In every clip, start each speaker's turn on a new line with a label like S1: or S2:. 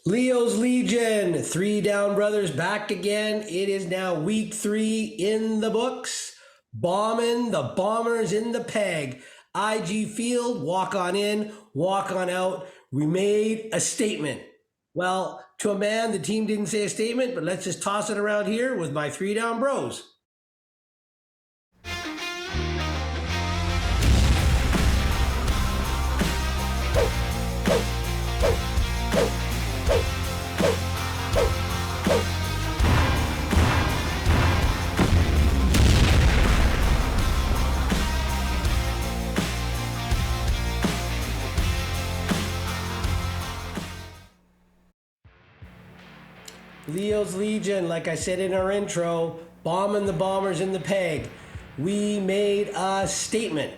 S1: Leo's Legion, 3 down brothers back again. It is now week 3 in the books. Bombing the Bombers in the peg. IG Field, walk on in, walk on out. We made a statement. Well, to a man, the team didn't say a statement, but let's just toss it around here with my 3 down bros. Leo's Legion, like I said in our intro, bombing the Bombers in the peg. We made a statement.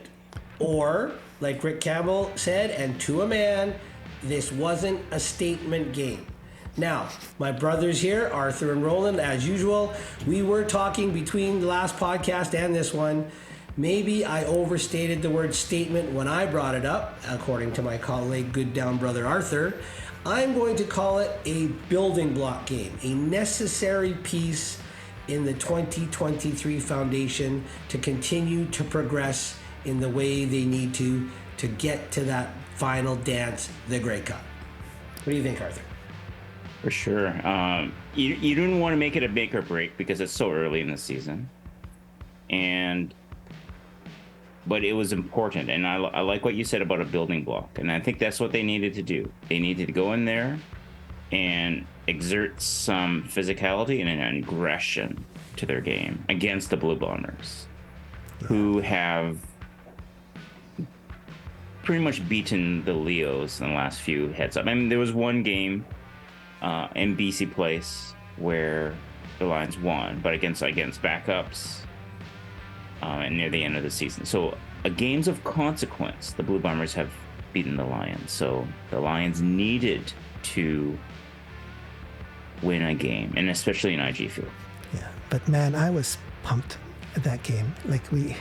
S1: Or, like Rick Campbell said, and to a man, this wasn't a statement game. Now, my brothers here, Arthur and Roland, as usual, we were talking between the last podcast and this one. Maybe I overstated the word statement when I brought it up, according to my colleague, good down brother Arthur. I'm going to call it a building block game, a necessary piece in the 2023 foundation to continue to progress in the way they need to get to that final dance, the Grey Cup. What do you think, Arthur?
S2: For sure. You didn't want to make it a make or break because it's so early in the season. But it was important, and I like what you said about a building block, and I think that's what they needed to do. They needed to go in there and exert some physicality and an aggression to their game against the Blue Bombers, who have pretty much beaten the Leos in the last few heads up. I mean, there was one game in BC Place where the Lions won, but against backups. And near the end of the season. So, games of consequence, the Blue Bombers have beaten the Lions. So, the Lions needed to win a game, and especially in IG Field.
S3: Yeah, but man, I was pumped at that game. Like, we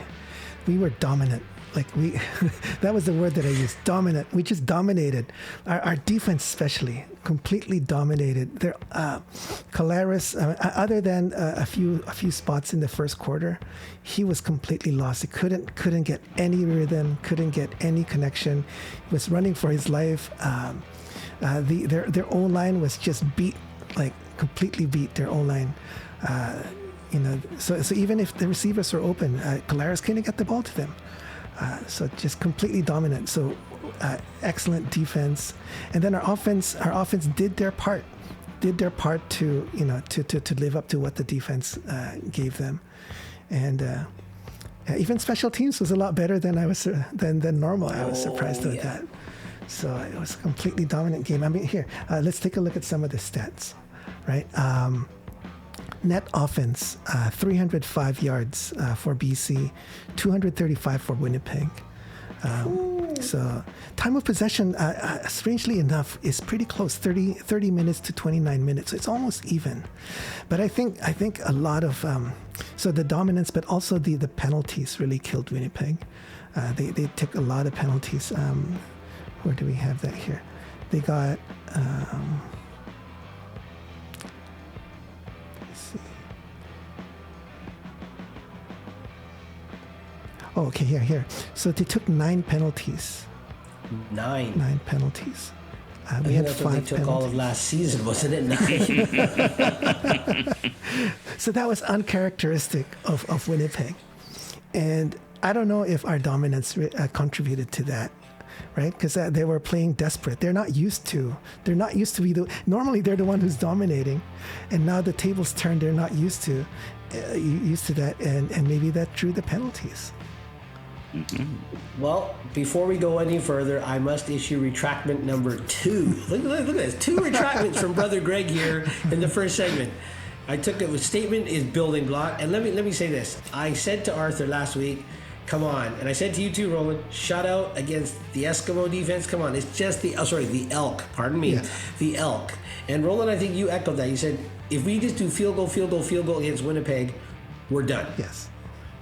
S3: were dominant. Like, that was the word that I used, dominant. We just dominated. Our defense especially, completely dominated. Collaros, other than a few spots in the first quarter, he was completely lost. He couldn't get any rhythm, couldn't get any connection. He was running for his life. Their O-line was just beat, like completely beat their O-line. So even if the receivers were open, Collaros couldn't get the ball to them. So just completely dominant. So excellent defense, and then our offense did their part to live up to what the defense gave them, and even special teams was a lot better than than normal. I was surprised with that. So it was a completely dominant game. I mean, here let's take a look at some of the stats, right? Net offense, 305 yards for BC, 235 for Winnipeg. So time of possession, strangely enough, is pretty close, 30 minutes to 29 minutes. So it's almost even. But I think a lot of, so the dominance, but also the penalties really killed Winnipeg. They took a lot of penalties. Where do we have that here? They got... Oh, okay, here. So they took 9 penalties. 9 penalties. We had 5 penalties.
S1: They took all of last season, wasn't it? 9.
S3: So that was uncharacteristic of Winnipeg. And I don't know if our dominance contributed to that, right? Because they were playing desperate. They're not used to normally they're the one who's dominating. And now the tables turned, they're not used to that. And maybe that drew the penalties.
S1: Mm-hmm. Well, before we go any further, I must issue retractment number 2. Look at this. 2 retractments from Brother Greg here in the first segment. I took it with statement is building block. And let me say this. I said to Arthur last week, come on. And I said to you too, Roland, shut out against the Eskimo defense. Come on. It's just the elk. Pardon me. Yeah. The elk. And Roland, I think you echoed that. You said, if we just do field goal against Winnipeg, we're done.
S3: Yes.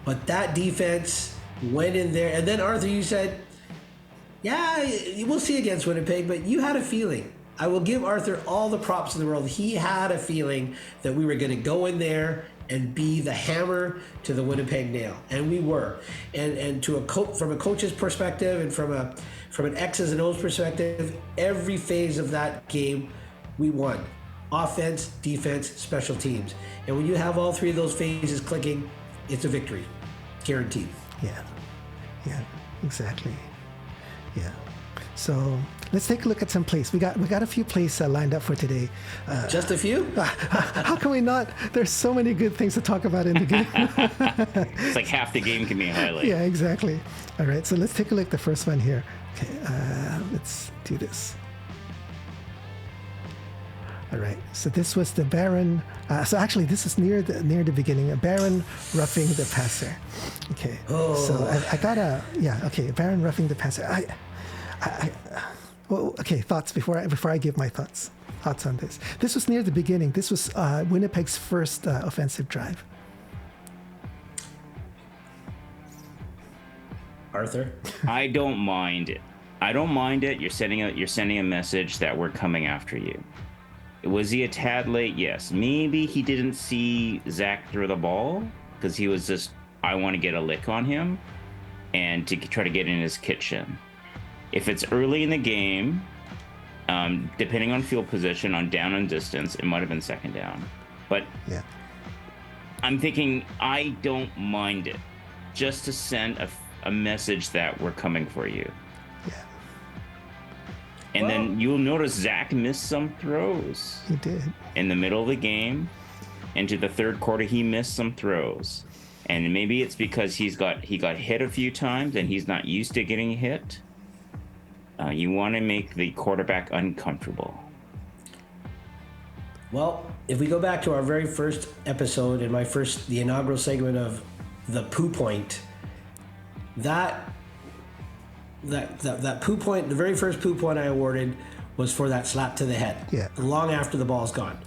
S1: But that defense went in there. And then, Arthur, you said, yeah, we'll see against Winnipeg, but you had a feeling. I will give Arthur all the props in the world. He had a feeling that we were going to go in there and be the hammer to the Winnipeg nail, and we were. And to from a coach's perspective, and from an X's and O's perspective, every phase of that game, we won. Offense, defense, special teams. And when you have all three of those phases clicking, it's a victory, guaranteed.
S3: Yeah, exactly. Yeah. So let's take a look at some plays. We got a few plays lined up for today.
S1: Just a few?
S3: How can we not? There's so many good things to talk about in the game.
S2: It's like half the game can be a highlight.
S3: Yeah, exactly. All right, so let's take a look at the first one here. Okay, let's do this. All right, so this was the Baron. So actually, this is near the beginning. A Baron roughing the passer. Okay.
S1: Oh.
S3: So I got okay, Baron roughing the passer. Well, okay, thoughts before I give my thoughts on this. This was near the beginning. This was Winnipeg's first offensive drive.
S1: Arthur?
S2: I don't mind it. You're sending a message that we're coming after you. Was he a tad late? Yes. Maybe he didn't see Zach throw the ball because he was just, I want to get a lick on him and to try to get in his kitchen. If it's early in the game, depending on field position, on down and distance, it might have been second down. But
S3: yeah,
S2: I'm thinking I don't mind it, just to send a message that we're coming for you.
S3: Yeah.
S2: And then you'll notice Zach missed some throws.
S3: He did.
S2: In the middle of the game, into the third quarter, he missed some throws. And maybe it's because he got hit a few times and he's not used to getting hit. You want to make the quarterback uncomfortable.
S1: Well, if we go back to our very first episode and the inaugural segment of the poo point, that poo point, the very first poo point I awarded was for that slap to the head.
S3: Yeah.
S1: Long after the ball's gone.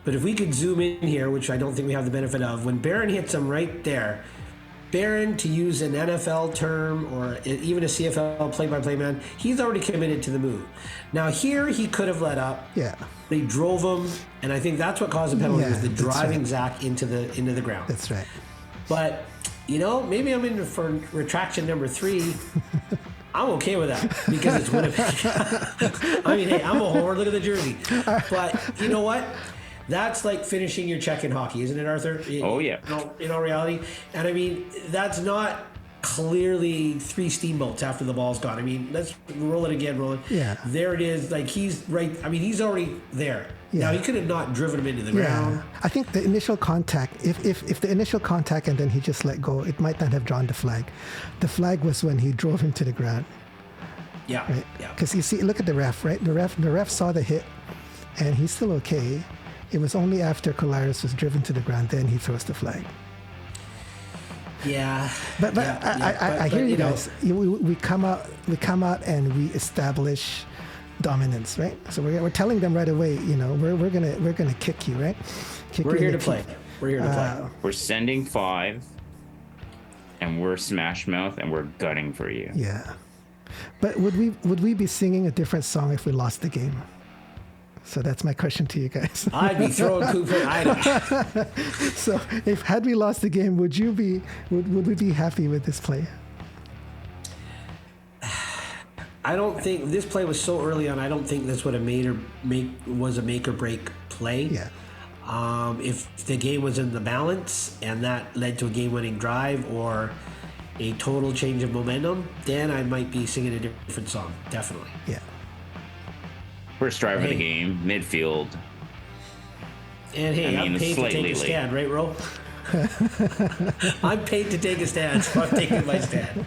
S1: But if we could zoom in here, which I don't think we have the benefit of, when Barron hits him right there, Barron, to use an NFL term or even a CFL play-by-play man, he's already committed to the move. Now here he could have let up.
S3: Yeah.
S1: They drove him, and I think that's what caused the penalty, was the driving
S3: right.
S1: Zach into the ground.
S3: That's right.
S1: But maybe I'm in for retraction number 3. I'm okay with that because it's Winnipeg. I mean, hey, I'm a homer. Look at the jersey. But you know what? That's like finishing your check in hockey, isn't it, Arthur?
S2: Oh, yeah.
S1: In all reality. And I mean, that's not clearly 3 steamboats after the ball's gone. I mean, let's roll it again, Roland.
S3: Yeah.
S1: There it is. Like, he's right. I mean, he's already there.
S3: Yeah.
S1: Now, he could have not driven him into the ground.
S3: I think the initial contact, if the initial contact and then he just let go, it might not have drawn the flag. The flag was when he drove him to the ground.
S1: Yeah.
S3: Right?
S1: Yeah.
S3: Because you see, look at the ref, right? The ref saw the hit, and he's still okay. It was only after Collaros was driven to the ground, then he throws the flag.
S1: Yeah.
S3: But I hear you guys. We come out and we establish dominance, right? So we're telling them right away, we're gonna kick you, right?
S1: We're here to play. We're here to play.
S2: We're sending 5, and we're smash mouth, and we're gutting for you.
S3: Yeah. But would we be singing a different song if we lost the game? So that's my question to you guys.
S1: I'd be throwing Cooper.
S3: So had we lost the game, would we be happy with this play?
S1: I don't think this play was so early on. I don't think this would have was a make or break play.
S3: Yeah.
S1: If the game was in the balance and that led to a game-winning drive or a total change of momentum, then I might be singing a different song. Definitely.
S3: Yeah.
S2: First drive of the game, midfield.
S1: And hey, I'm paid to take a stand, right, Ro? I'm paid to take a stand, so I'm taking my stand.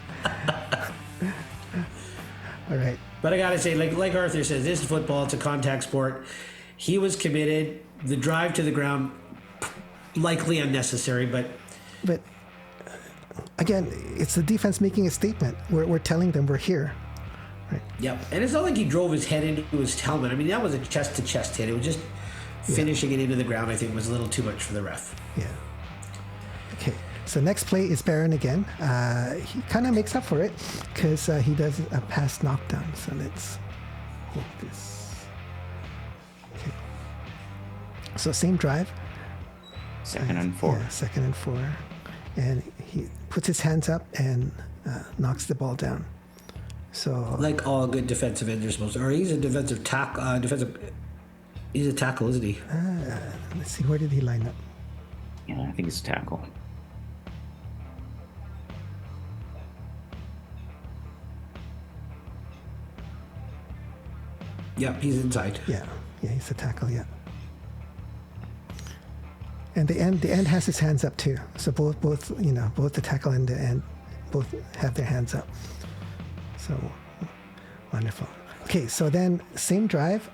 S3: All right.
S1: But I gotta say, like Arthur says, this is football. It's a contact sport. He was committed. The drive to the ground, likely unnecessary, but
S3: again, it's the defense making a statement. We're telling them we're here. Right.
S1: Yep. And it's not like he drove his head into his helmet. I mean, that was a chest-to-chest hit. It was just finishing it into the ground, I think, was a little too much for the ref.
S3: Yeah. Okay. So next play is Barron again. He kind of makes up for it because he does a pass knockdown. So let's hit this. So same drive.
S2: Second and 4.
S3: Yeah, 2nd and 4. And he puts his hands up and knocks the ball down. So
S1: Like all good defensive ends are supposed to. Or he's a defensive tackle. He's a tackle, isn't he?
S3: let's see, where did he line up?
S2: Yeah, I think it's a tackle.
S1: Yep, he's inside.
S3: Yeah, he's a tackle. Yeah. And the end has his hands up too. So both both the tackle and the end both have their hands up. So wonderful. Okay, so then same drive.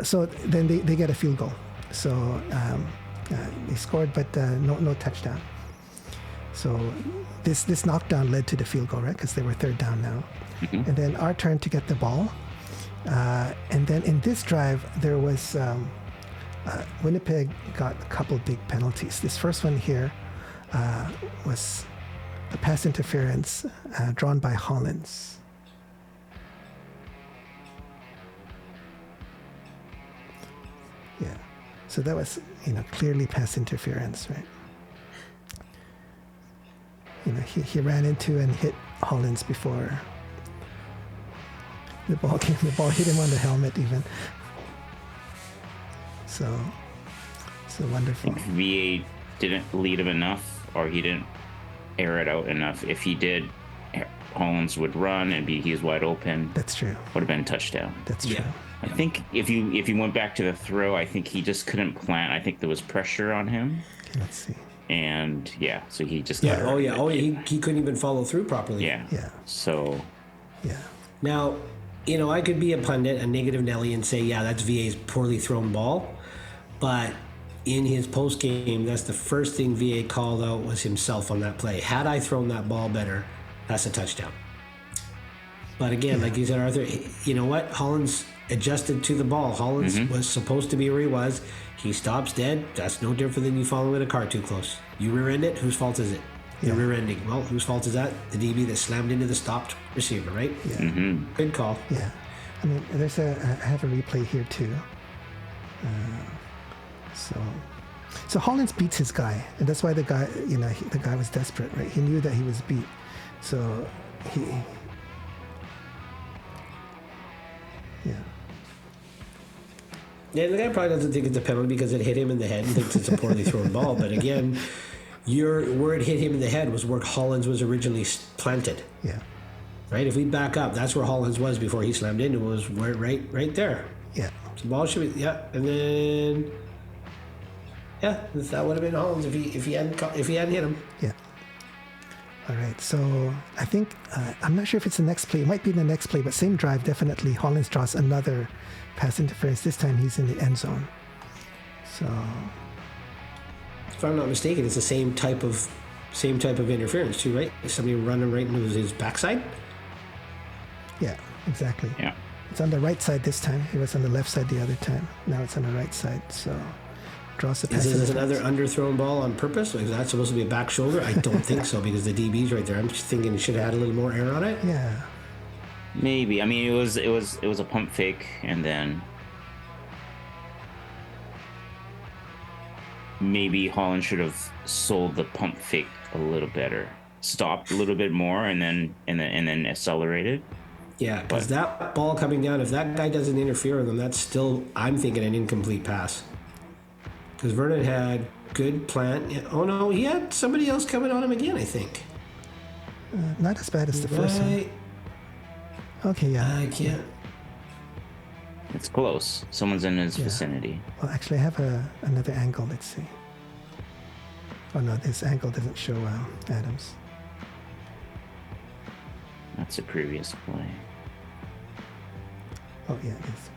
S3: So then they get a field goal. So they scored, but no touchdown. So this knockdown led to the field goal, right? Because they were 3rd down now.
S2: Mm-hmm.
S3: And then our turn to get the ball. And then in this drive, there was Winnipeg got a couple big penalties. This first one here was a pass interference drawn by Hollins. Yeah, so that was clearly pass interference, right? He ran into and hit Hollins before the ball came. The ball hit him on the helmet even. So wonderful.
S2: I think VA didn't lead him enough, or he didn't air it out enough. If he did, Hollins would run and he's wide open.
S3: That's true.
S2: Would have been a touchdown.
S3: That's true.
S1: Yeah.
S2: I think if you went back to the throw, I think he just couldn't plant. I think there was pressure on him.
S3: Okay, let's see.
S2: And so he just
S1: Yeah. He couldn't even follow through properly.
S2: Yeah.
S3: Yeah. Yeah.
S1: Now, I could be a pundit, a negative Nelly, and say, yeah, that's VA's poorly thrown ball. But in his post game, that's the first thing VA called out was himself on that play. Had I thrown that ball better, that's a touchdown. But again, like you said, Arthur, you know what? Hollins adjusted to the ball. Hollins was supposed to be where he was. He stops dead. That's no different than you following a car too close. You rear end it. Whose fault is it? The rear ending. Well, whose fault is that? The DB that slammed into the stopped receiver, right?
S3: Yeah.
S2: Mm-hmm.
S1: Good call.
S3: Yeah. I mean, I have a replay here too. So Hollins beats his guy, and that's why the guy, the guy was desperate, right? He knew that he was beat, so
S1: Yeah, the guy probably doesn't think it's a penalty because it hit him in the head and thinks it's a poorly thrown ball. But again, where it hit him in the head was where Hollins was originally planted.
S3: Yeah.
S1: Right? If we back up, that's where Hollins was before he slammed into it, was right there.
S3: Yeah.
S1: So the ball should be, and then, that would have been Hollins if he hadn't hit him.
S3: Yeah. All right. So I think I'm not sure if it's the next play. It might be the next play, but same drive definitely. Hollins draws another pass interference. This time he's in the end zone. So,
S1: if I'm not mistaken, it's the same type of interference too, right? Somebody running right into his backside.
S3: Yeah, exactly.
S2: Yeah.
S3: It's on the right side this time. It was on the left side the other time. Now it's on the right side. So draws the pass.
S1: Is this
S3: interference.
S1: another underthrown ball on purpose? Is that supposed to be a back shoulder? I don't think so because the DB's right there. I'm just thinking it should have had a little more air on it.
S3: Yeah.
S2: Maybe. I mean, it was a pump fake, and then maybe Holland should have sold the pump fake a little better, stopped a little bit more, and then accelerated.
S1: Yeah, because that ball coming down, if that guy doesn't interfere with him, that's still, I'm thinking, an incomplete pass. Because Vernon had good plant. Oh no, he had somebody else coming on him again, I think.
S3: Not as bad as the first one. Okay, yeah.
S1: I can't.
S2: It's close. Someone's in his vicinity.
S3: Well, actually, I have another angle. Let's see. Oh no, this angle doesn't show Adams.
S2: That's a previous play.
S3: Oh yeah, it is.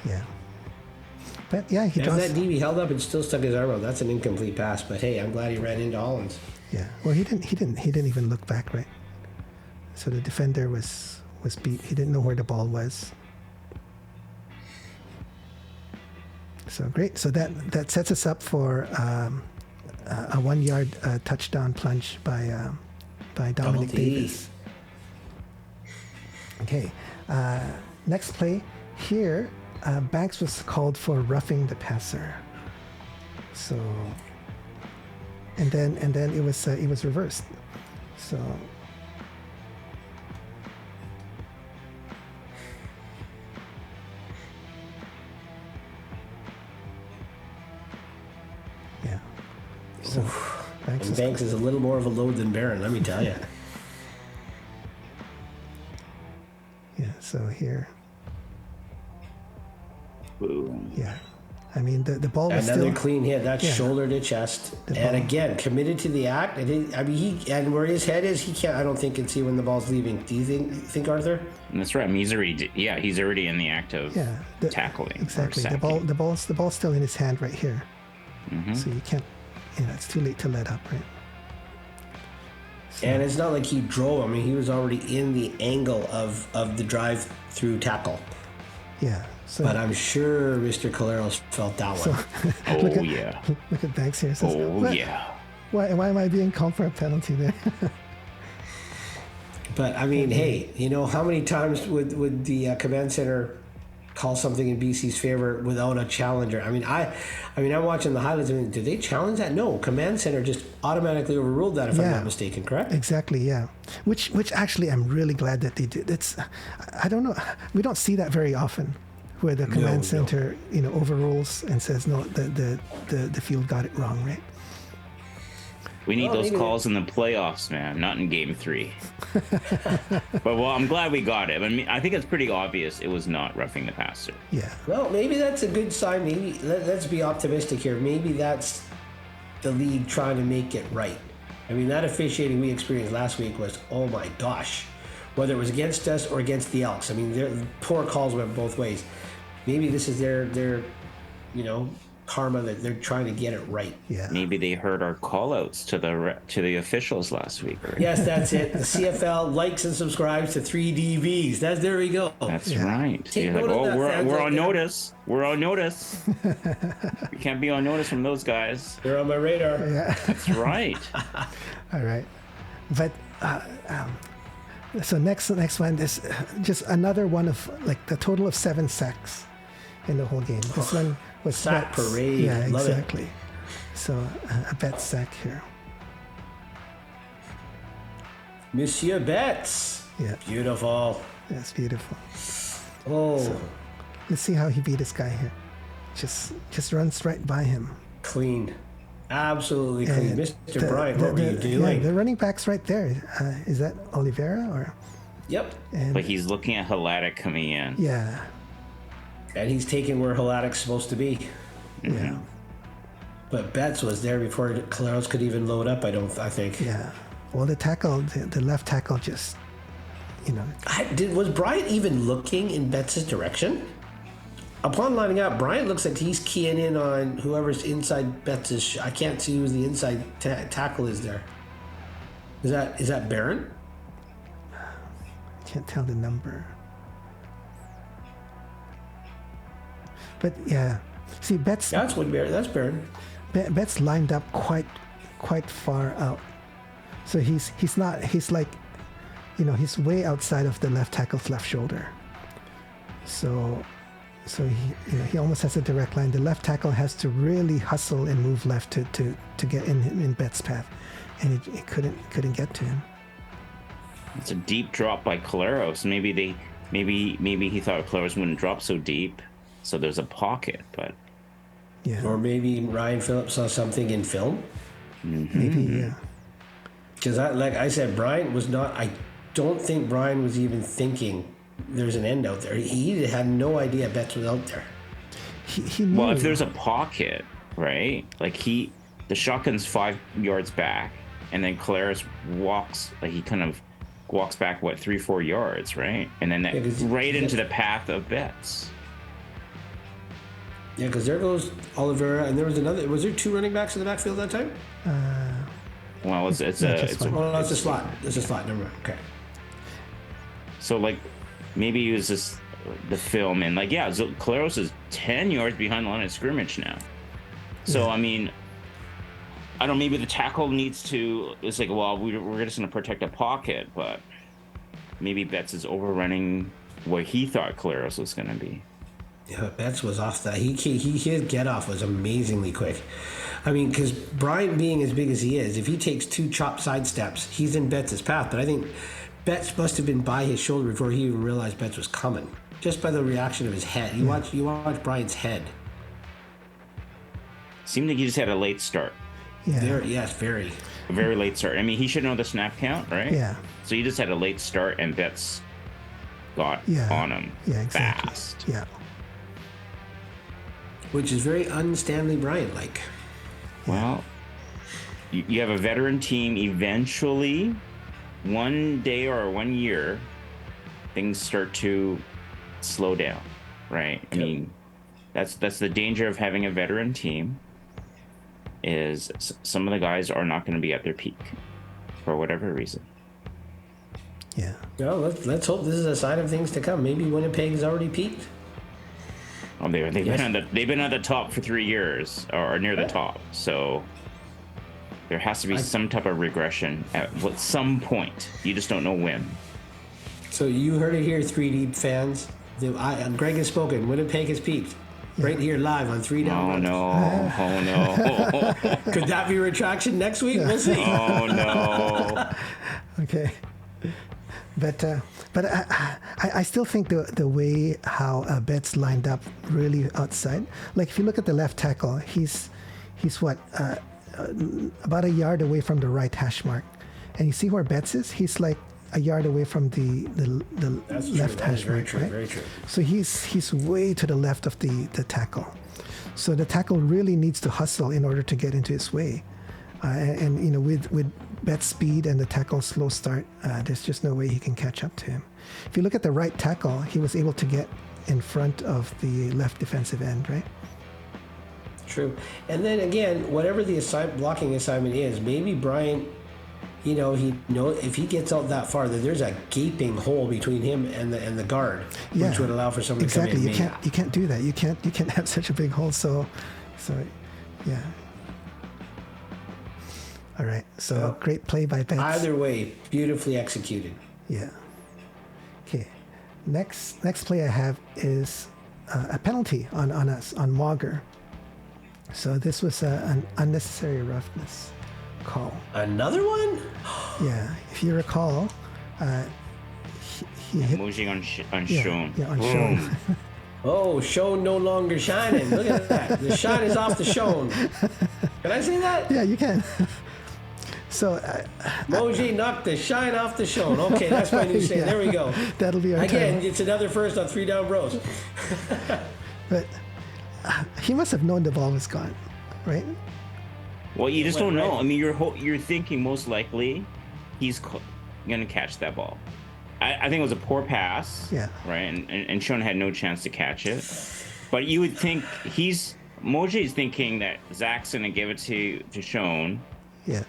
S3: Yeah. But yeah, he
S1: If
S3: draws.
S1: that DB held up and still stuck his arm out, that's an incomplete pass. But hey, I'm glad he ran into Hollins.
S3: Yeah. Well, he didn't even look back, right? So the defender was beat. He didn't know where the ball was. So great. So that sets us up for a 1 yard touchdown plunge by Dominic
S1: Double D.
S3: Davis. Okay, next play here, Banks was called for roughing the passer. So, and then it was reversed. So, yeah. So
S1: Banks is a little more of a load than Barron, let me tell you.
S3: Yeah. So here,
S2: Boom.
S3: yeah. I mean, the ball was
S1: Another
S3: still
S1: clean hit. That's
S3: Yeah.
S1: shoulder to chest,
S3: The
S1: and
S3: ball.
S1: again committed to the act. And where his head is, he can't. I don't think can see when the ball's leaving. Do you think Arthur?
S2: And that's right. I mean, he's already in the act of tackling. or
S3: Exactly. The
S2: sacking.
S3: ball's still in his hand right here.
S2: Mm-hmm.
S3: So you can't. It's too late to let up, right? So,
S1: And it's not like he drove. I mean, he was already in the angle of the drive through tackle.
S3: yeah. So,
S1: But I'm sure Mr. Collaros felt that one.
S2: Oh yeah.
S3: look at Banks here. Says,
S2: Oh
S3: "What?
S2: yeah.
S3: Why am I being called for a penalty there?
S1: But I mean, hey, how many times would the command center call something in BC's favor without a challenger? I mean, I'm watching the highlights. I mean, did they challenge that? No, command center just automatically overruled that, if I'm
S3: Yeah.
S1: not mistaken. Correct?
S3: Exactly. Yeah. Which actually I'm really glad that they did. I don't know. We don't see that very often, where the command
S1: No.
S3: center overrules and says no, the field got it wrong, right?
S2: We need
S1: Well,
S2: those
S1: maybe-
S2: calls in the playoffs, man, not in Game 3. But I'm glad we got it. I mean, I think it's pretty obvious it was not roughing the passer.
S3: Yeah.
S1: Well, maybe that's a good sign. Maybe let's be optimistic here. Maybe that's the league trying to make it right. I mean, that officiating we experienced last week was, oh my gosh, whether it was against us or against the Elks. I mean, their poor calls went both ways. Maybe this is their karma that they're trying to get it right.
S3: Yeah.
S2: Maybe they heard our call-outs to the officials last week. Right?
S1: Yes, that's it. The CFL likes and subscribes to 3DVs. There we go.
S2: That's
S3: Yeah.
S2: right.
S1: Take
S2: You're like,
S1: note of that,
S2: we're
S1: fans out
S2: on
S1: there."
S2: notice. We're on notice. We can't be on notice from those guys.
S1: They're on my radar.
S3: Yeah.
S2: That's right.
S3: All right. But so next one is just another one of like the total of 7 sacks in the whole game. This one was
S1: Sack
S3: Betts.
S1: parade.
S3: Yeah,
S1: Love it.
S3: exactly. So a Betts sack here.
S1: Monsieur Betts.
S3: Yeah,
S1: Beautiful.
S3: that's beautiful.
S1: Oh,
S3: Let's see how he beat this guy here. Just runs right by him.
S1: clean. Absolutely clean.
S3: And
S1: Mr. Bryant, what were you doing?
S3: Yeah, the running back's right there. Is that Oliveira or?
S1: Yep.
S3: And
S2: But he's looking at Haladic coming in.
S3: yeah,
S1: And he's taking where Haladic's supposed to be.
S3: yeah,
S1: But Betts was there before Collaros could even load up, I think.
S3: yeah. Well, the left tackle just,
S1: Was Bryant even looking in Betts' direction? Upon lining up, Bryant looks like he's keying in on whoever's inside Betts'. I can't see who the inside tackle is there. Is that Barron?
S3: can't tell the number. But yeah, see Betts.
S1: That's Barron.
S3: Betts lined up quite far out, so he's like, he's way outside of the left tackle's left shoulder. So he almost has a direct line. The left tackle has to really hustle and move left to get in Betts' path, and it couldn't get to him.
S2: It's a deep drop by Collaros. Maybe he thought Collaros wouldn't drop so deep, so there's a pocket. But
S3: Yeah,
S1: Or maybe Ryan Phillips saw something in film.
S3: maybe yeah.
S1: Because like I said, Brian was not. I don't think Brian was even thinking there's an end out there. He had no idea Betts was out there.
S3: He knew.
S2: well, if there's a pocket, right? Like the shotgun's 5 yards back, and then Collaros walks back 3-4 yards, right? And then
S1: 'cause
S2: right
S1: he
S2: into
S1: gets-
S2: the path of Betts.
S1: Yeah, because there goes Oliveira, and there was another. Was there 2 running backs in the backfield that time?
S2: Well, it's
S3: just one.
S1: Oh, no, it's a slot. It's a slot. Never mind. Okay.
S2: so like maybe he was just the film and so Collaros is 10 yards behind the line of scrimmage now. So I mean, I don't know, maybe the tackle needs to, it's like, well, we're just going to protect a pocket, but maybe Betts is overrunning where he thought Collaros was going to be.
S1: Yeah, Betts was off that. His get off was amazingly quick. I mean, because Bryant being as big as he is, if he takes 2 chop side steps, he's in Betts' path. But I think Betts must have been by his shoulder before he even realized Betts was coming. Just by the reaction of his head. You watch Bryant's head.
S2: Seemed like he just had a late start.
S3: Yeah.
S1: Very.
S2: A very late start. I mean, he should know the snap count, right?
S3: Yeah.
S2: So he just had a late start, and Betts got on him fast.
S3: Yeah.
S1: Which is very un-Stanley Bryant-like.
S2: Well, you have a veteran team. Eventually, one day or 1 year, things start to slow down, right? I mean, that's the danger of having a veteran team. Is some of the guys are not going to be at their peak for whatever reason.
S3: Yeah.
S1: Well, let's hope this is a sign of things to come. Maybe Winnipeg has already peaked.
S2: Oh, they've been at the top for 3 years or near the top. So there has to be some type of regression at some point. You just don't know when.
S1: So you heard it here, 3D fans. Greg has spoken. Winnipeg has peaked. Right here live on 3 Down.
S2: Oh no.
S1: Could that be retraction next week? We'll see.
S2: Oh no.
S3: Okay. But I still think the way how Betts lined up really outside. Like if you look at the left tackle, he's what about a yard away from the right hash mark, and you see where Betts is. He's like a yard away from the left hash mark, right?
S1: Very true.
S3: So he's way to the left of the tackle. So the tackle really needs to hustle in order to get into his way. And you know, with Betts' speed and the tackle's slow start, there's just no way he can catch up to him. If you look at the right tackle, he was able to get in front of the left defensive end, right?
S1: True. And then again, whatever the blocking assignment is, maybe Bryant, if he gets out that far, that there's a gaping hole between him and the guard, which would allow for someone to come in.
S3: Exactly. You can't do that. You can't have such a big hole. So yeah. All right. So great play by Betts.
S1: Either way, beautifully executed.
S3: Yeah. Okay. Next play I have is a penalty on us on Mauger. So this was an unnecessary roughness call.
S1: Another one?
S3: Yeah. If you recall, he hit
S2: Mojing on Sean.
S3: Yeah, on Sean.
S1: Oh, Sean no longer shining. Look at that. The shine is off the Sean. Can I say that?
S3: Yeah, you can. So
S1: Moji knocked the shine off the Sean. Okay, that's my new saying. There we go.
S3: That'll be our
S1: Again,
S3: time.
S1: it's another first on 3 Down Bros.
S3: But he must have known the ball was gone, right?
S2: Well, you just don't know.
S1: Right.
S2: I mean, you're thinking most likely he's going to catch that ball. I think it was a poor pass.
S3: Yeah.
S2: Right, and Sean had no chance to catch it. But you would think Moji is thinking that Zach's going to give it to Sean.
S3: Yeah.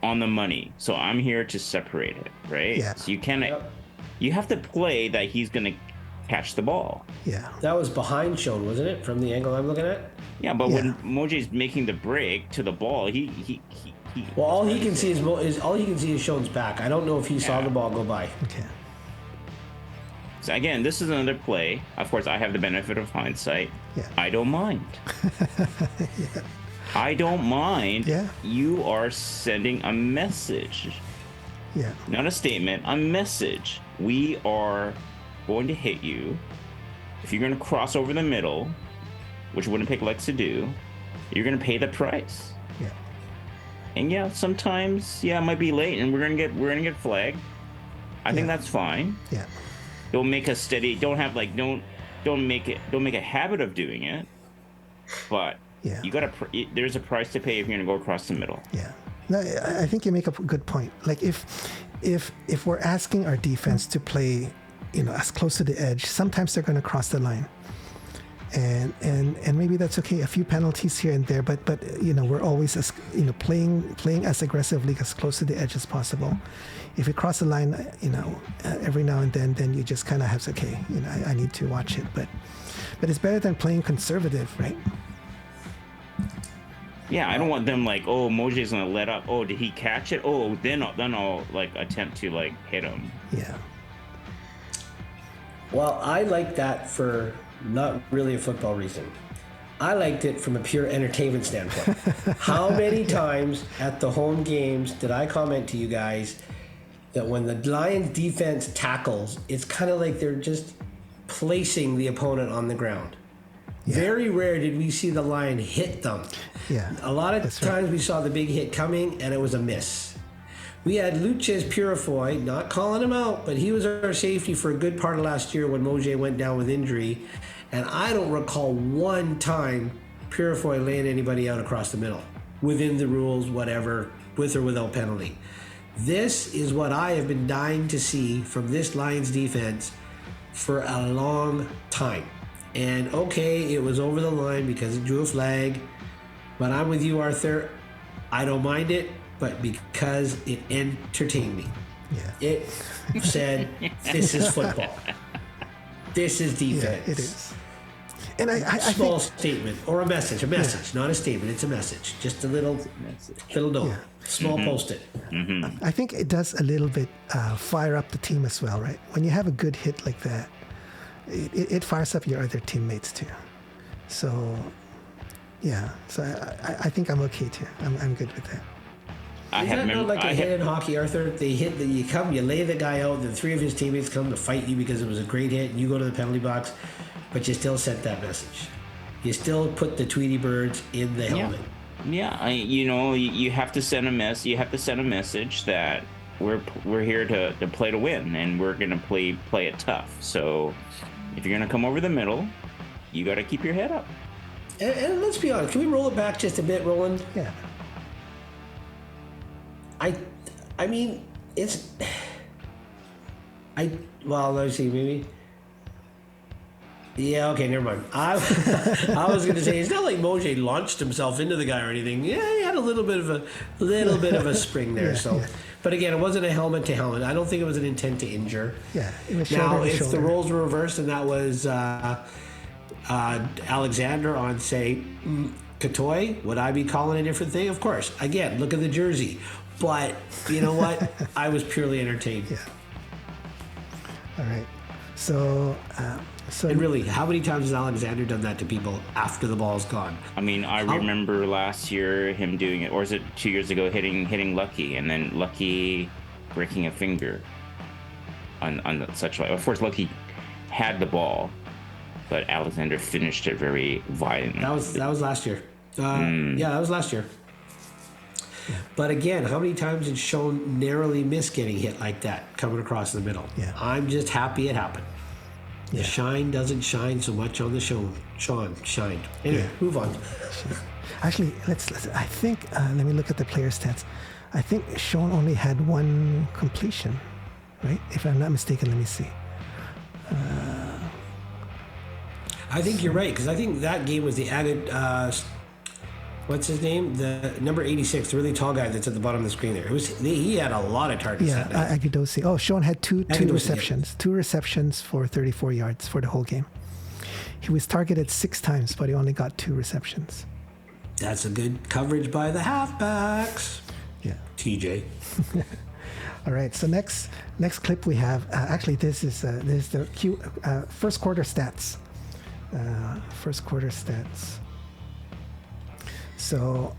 S2: On the money. So I'm here to separate it, right?
S3: Yeah.
S2: So you have to play that he's going to catch the ball.
S3: Yeah.
S1: That was behind Sean, wasn't it? From the angle I'm looking at?
S2: Yeah, but when Moji's making the break to the ball, he
S1: Well, all he can see is Sean's back. I don't know if he saw the ball go by.
S3: Okay.
S2: So again, this is another play. Of course, I have the benefit of hindsight.
S3: Yeah.
S2: I don't mind. I don't mind.
S3: Yeah.
S2: You are sending a message.
S3: Yeah.
S2: Not a statement, a message. We are going to hit you. If you're going to cross over the middle, which Winnipeg likes to do, you're going to pay the price.
S3: Yeah.
S2: And sometimes, it might be late, and we're gonna get flagged. I think that's fine.
S3: Yeah.
S2: Don't make a steady. Don't have don't make a habit of doing it. But you there's a price to pay if you're gonna go across the middle.
S3: Yeah. No, I think you make a good point. Like if we're asking our defense to play, as close to the edge, sometimes they're going to cross the line. And maybe that's okay. A few penalties here and there, but we're always playing as aggressively as close to the edge as possible. If you cross the line, every now and then you just kind of have to, I need to watch it. But it's better than playing conservative, right?
S2: Yeah, I don't want them like, oh, Moje's gonna let up. Oh, did he catch it? Oh, then I'll like attempt to like hit him.
S3: Yeah.
S1: Well, I like that for not really a football reason. I liked it from a pure entertainment standpoint. How many times at the home games did I comment to you guys that when the Lions defense tackles, it's kind of like they're just placing the opponent on the ground. Yeah. Very rare did we see the Lion hit them.
S3: Yeah.
S1: A lot of times we saw the big hit coming and it was a miss. We had Luches Purifoy, not calling him out, but he was our safety for a good part of last year when Moje went down with injury. And I don't recall one time Purifoy laying anybody out across the middle, within the rules, whatever, with or without penalty. This is what I have been dying to see from this Lions defense for a long time. And okay, it was over the line because it drew a flag, but I'm with you, Arthur. I don't mind it, but because it entertained me.
S3: Yeah.
S1: It said, this is football. This is defense.
S3: Yeah, it is. And I
S1: small
S3: think,
S1: statement or a message, not a statement. It's a message. Just a little note, small post-it.
S3: I think it does a little bit fire up the team as well, right? When you have a good hit like that, it fires up your other teammates too. So, yeah. So I think I'm okay too. I'm good with that.
S1: Is that not like a hit in hockey, Arthur? They hit you lay the guy out, then three of his teammates come to fight you because it was a great hit, and you go to the penalty box, but you still sent that message. You still put the Tweety Birds in the helmet.
S2: Yeah, you have to send a mess. You have to send a message that we're here to play to win, and we're gonna play it tough. So if you're gonna come over the middle, you got to keep your head up.
S1: And let's be honest. Can we roll it back just a bit, Roland?
S3: Yeah.
S1: I mean, it's... Well, let's see, maybe... Yeah, okay, never mind. I was going to say, it's not like Moje launched himself into the guy or anything. Yeah, he had a little bit of a spring there. But again, it wasn't a helmet to helmet. I don't think it was an intent to injure.
S3: Yeah, it was
S1: now,
S3: shoulder to
S1: if
S3: shoulder.
S1: the roles were reversed and that was Alexander on, say, Katoy, would I be calling a different thing? Of course. Again, look at the jersey. But you know what? I was purely entertained.
S3: Yeah. All right. So
S1: and really, how many times has Alexander done that to people after the ball's gone?
S2: I mean, I remember last year him doing it, or is it 2 years ago, hitting Lucky, and then Lucky breaking a finger on such like. Of course, Lucky had the ball, but Alexander finished it very violently.
S1: That was last year. Yeah, that was last year. Yeah. But again, how many times did Sean narrowly miss getting hit like that coming across the middle?
S3: Yeah.
S1: I'm just happy it happened. The shine doesn't shine so much on the show. Sean shined. Anyway, move on.
S3: Actually, let's. I think. Let me look at the player stats. I think Sean only had one completion, right? If I'm not mistaken, let me see.
S1: I think you're right because I think that game was the added. What's his name? The number 86, the really tall guy that's at the bottom of the screen there. He had a lot of targets.
S3: Yeah, Agudosi. Oh, Sean had two receptions.
S1: Yeah.
S3: 2 receptions for 34 yards for the whole game. He was targeted 6 times, but he only got 2 receptions.
S1: That's a good coverage by the halfbacks.
S3: Yeah.
S1: TJ.
S3: All right. So next clip we have. Actually, this is the first quarter stats. First quarter stats. So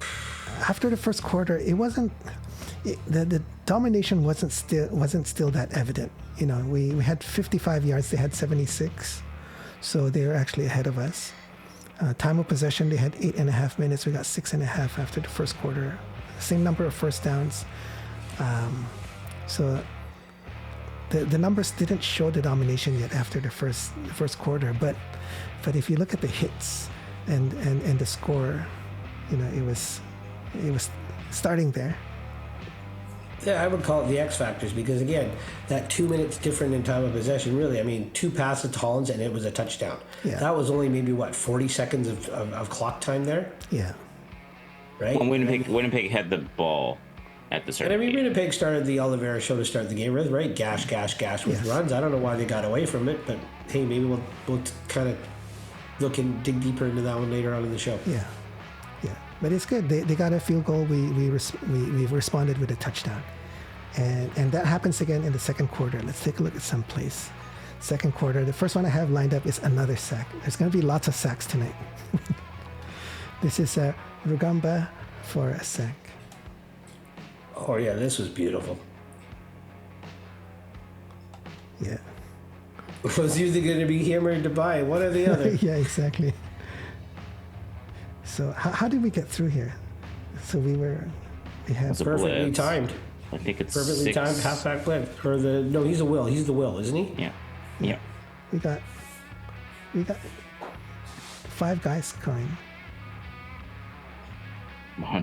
S3: after the first quarter, the domination wasn't still that evident. You know, we had 55 yards, they had 76, so they were actually ahead of us. Time of possession, they had 8.5 minutes. We got 6.5 after the first quarter. Same number of first downs. So the numbers didn't show the domination yet after the first quarter. But if you look at the hits and the score, you know, it was starting there.
S1: Yeah, I would call it the X factors because again, that 2 minutes different in time of possession. Really, I mean, 2 passes to Hollins and it was a touchdown.
S3: Yeah.
S1: That was only maybe 40 seconds of clock time there.
S3: Yeah.
S1: Right.
S2: Well, Winnipeg had the ball at the start.
S1: And I mean, Winnipeg started the Oliveira show to start the game with, right? Gash with runs. I don't know why they got away from it, but hey, maybe we'll kind of dig deeper into that one later on in the show.
S3: Yeah. But it's good. They got a field goal. We responded with a touchdown. And that happens again in the second quarter. Let's take a look at some plays. Second quarter, the first one I have lined up is another sack. There's going to be lots of sacks tonight. This is a Rugamba for a sack.
S1: Oh yeah, this was beautiful.
S3: Yeah.
S1: It was either going to be him or Dubai, one or the other.
S3: Yeah, exactly. So how did we get through here? So we have
S2: It's a
S1: Perfectly
S2: blitz.
S1: timed.
S2: I think it's
S1: Perfectly
S2: 6.
S1: timed halfback blitz. No, he's the will. He's the will, isn't he?
S2: Yeah. Yeah.
S3: we got 5 guys coming.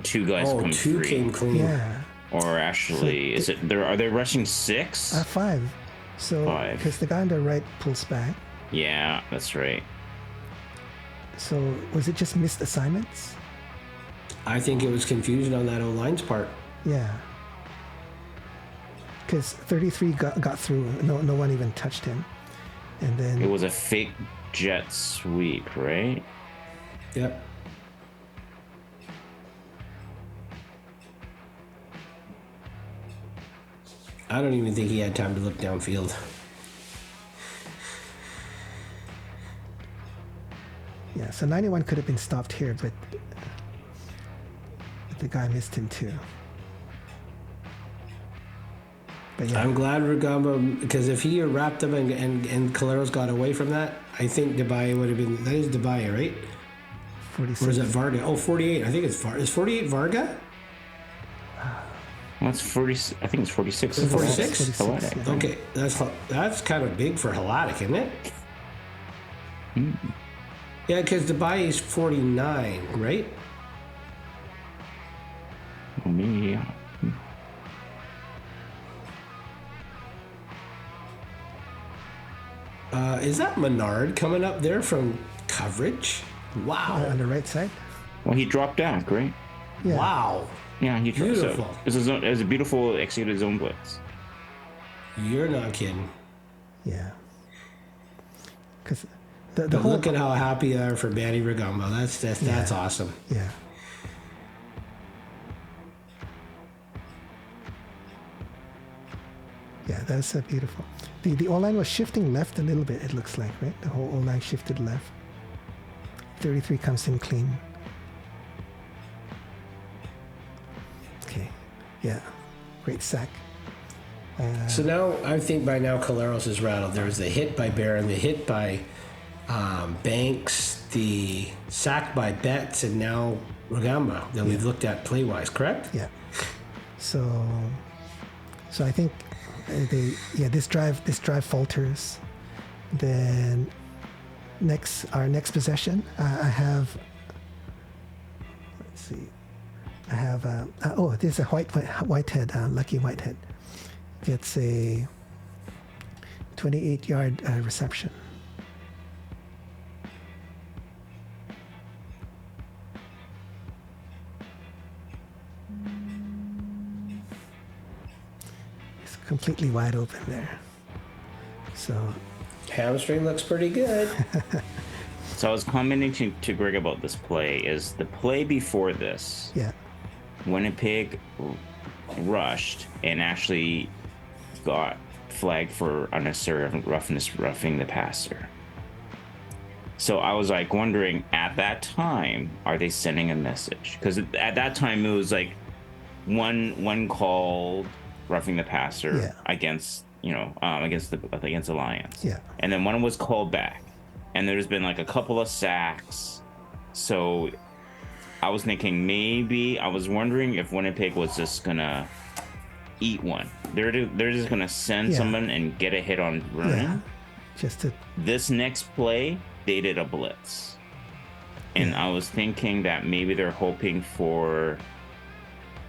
S2: Two guys
S1: Oh,
S2: come
S1: 2
S2: free.
S1: came clean.
S3: Yeah.
S2: Or actually, are they rushing 6?
S3: 5. So
S2: 5.
S3: because the guy on the right pulls back.
S2: Yeah, that's right.
S3: So was it just missed assignments?
S1: I think it was confusion on that O-line's part.
S3: Yeah. Because 33 got through. No one even touched him. And then
S2: It was a fake jet sweep, right?
S1: Yep. I don't even think he had time to look downfield.
S3: yeah, so 91 could have been stopped here, but the guy missed him too. But yeah,
S1: I'm glad Rugamba, because if he had wrapped him and Collaros got away from that, I think Debaya would have been. That is Debaya, right?
S3: 46.
S1: Or is that Varga? Oh, 48. I think it's Varga. Is 48 Varga?
S2: Well, it's 40. I think it's 46.
S1: Is it 46?
S3: 46, yeah.
S1: Okay, that's kind of big for Haladic, isn't it? Yeah, because Debaya is 49, right?
S2: Well, maybe, yeah.
S1: Is that Menard coming up there from coverage? Wow.
S3: On the right side.
S2: Well, he dropped back, right?
S3: Yeah.
S1: Wow.
S2: Yeah, he dropped.
S1: Beautiful.
S2: So it was a beautiful executed zone blitz.
S1: You're not kidding.
S3: Yeah. Because the
S1: But
S3: whole
S1: look at how happy they are for Manny Rugamba. That's awesome.
S3: yeah. Yeah, that's beautiful. The O-line was shifting left a little bit, it looks like, right? The whole O-line shifted left. 33 comes in clean. Okay. Yeah. Great sack.
S1: So now I think by now Collaros is rattled. There was the hit by Barron, the hit by Banks, the sack by Betts, and now Rugamba that we've looked at play-wise, correct?
S3: Yeah. So I think this drive falters. Then our next possession, I have. Let's see. I have this is a Whitehead, Lucky Whitehead. Gets a 28-yard reception. It's completely wide open there. So
S1: Hamstring looks pretty good.
S2: So I was commenting to Greg about this play. Is the play before this,
S3: yeah,
S2: Winnipeg rushed and actually got flagged for unnecessary roughness, roughing the passer. So I was like wondering, at that time, are they sending a message? Because at that time it was like one called roughing the passer against against the Lions, and then one was called back, and there's been like a couple of sacks. So I was thinking I was wondering if Winnipeg was just gonna eat one. They're just gonna send someone and get a hit on Roland. This next play, they did a blitz, and I was thinking that maybe they're hoping for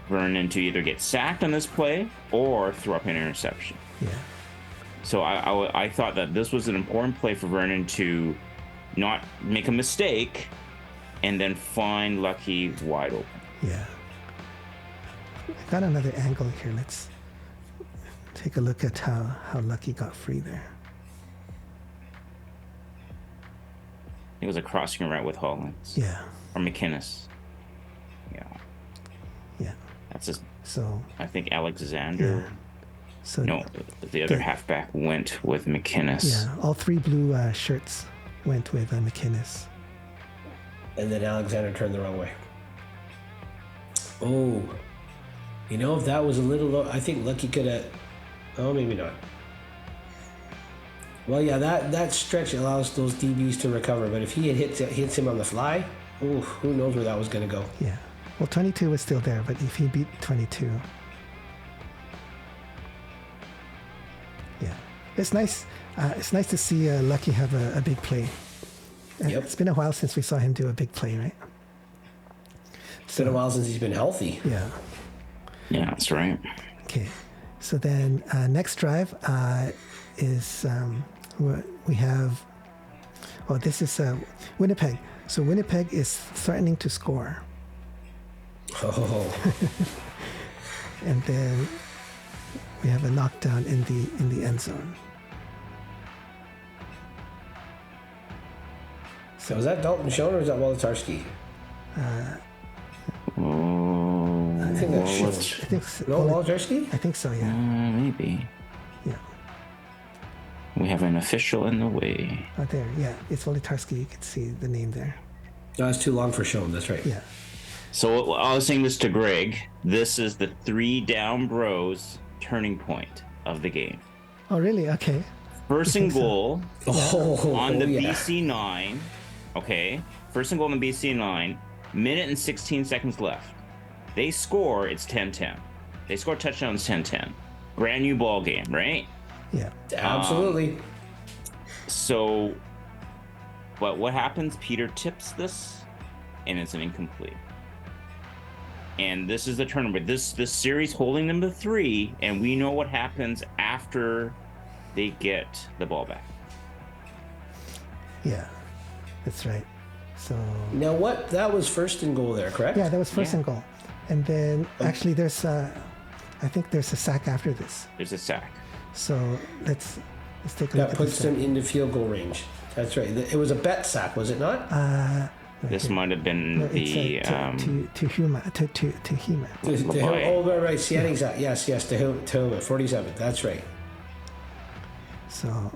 S2: Vernon to either get sacked on this play or throw up an interception.
S3: Yeah.
S2: So I thought that this was an important play for Vernon to not make a mistake and then find Lucky wide open.
S3: Yeah. I got another angle here. Let's take a look at how Lucky got free there.
S2: It was a crossing route with Hollins.
S3: Yeah.
S2: Or McInnes. Yeah.
S3: Yeah.
S2: That's just.
S3: So
S2: I think Alexander.
S3: yeah. So
S2: No, the other halfback went with McInnes.
S3: yeah, all 3 blue shirts went with McInnes.
S1: And then Alexander turned the wrong way. Oh, you know, if that was a little low, I think Lucky could have. Oh, maybe not. Well, yeah, that stretch allows those DBs to recover, but if he had hits him on the fly, ooh, who knows where that was going to go.
S3: Yeah. Well, 22 was still there, but if he beat 22. Yeah. It's nice. It's nice to see Lucky have a big play.
S1: Yep.
S3: It's been a while since we saw him do a big play, right?
S1: It's been a while since he's been healthy.
S3: Yeah.
S2: Yeah, that's right.
S3: Okay. So then next drive is we have. Oh, this is Winnipeg. So Winnipeg is threatening to score.
S1: Oh.
S3: And then we have a knockdown in the end zone.
S1: So is that Dalton Schoen or is that Wolotarski?
S2: Oh,
S1: I think that's Schoen.
S3: I think so.
S1: No, Wolotarski?
S3: I think so. Yeah.
S2: Maybe.
S3: Yeah.
S2: We have an official in the way.
S3: Oh, there. Yeah. It's Wolotarski. You can see the name there.
S1: No, it's too long for Schoen. That's right.
S3: Yeah.
S2: So I was saying this to Greg. This is the 3 down bros turning point of the game.
S3: Oh, really? Okay.
S2: First and goal on the
S1: yeah.
S2: BC 9. Okay. First and goal on the BC 9. Minute and 16 seconds left. They score, it's 10-10. They score touchdowns 10-10. Brand new ball game, right?
S3: Yeah.
S1: Absolutely.
S2: So, but what happens? Peter tips this, and it's an incomplete. And this is the tournament. This series holding them to 3, and we know what happens after they get the ball back.
S3: Yeah. That's right. So.
S1: Now what? That was first and goal there, correct?
S3: Yeah, that was first and goal, and then actually there's I think there's a sack after this.
S2: There's a sack.
S3: So let's take a look
S1: That
S3: at
S1: puts
S3: this.
S1: them into field goal range. That's right. It was a bet sack, was it not?
S2: This might have been the
S3: to Huma.
S1: Oh, right. Sienna's Zach. Yes, to Huma. 47. That's right.
S3: So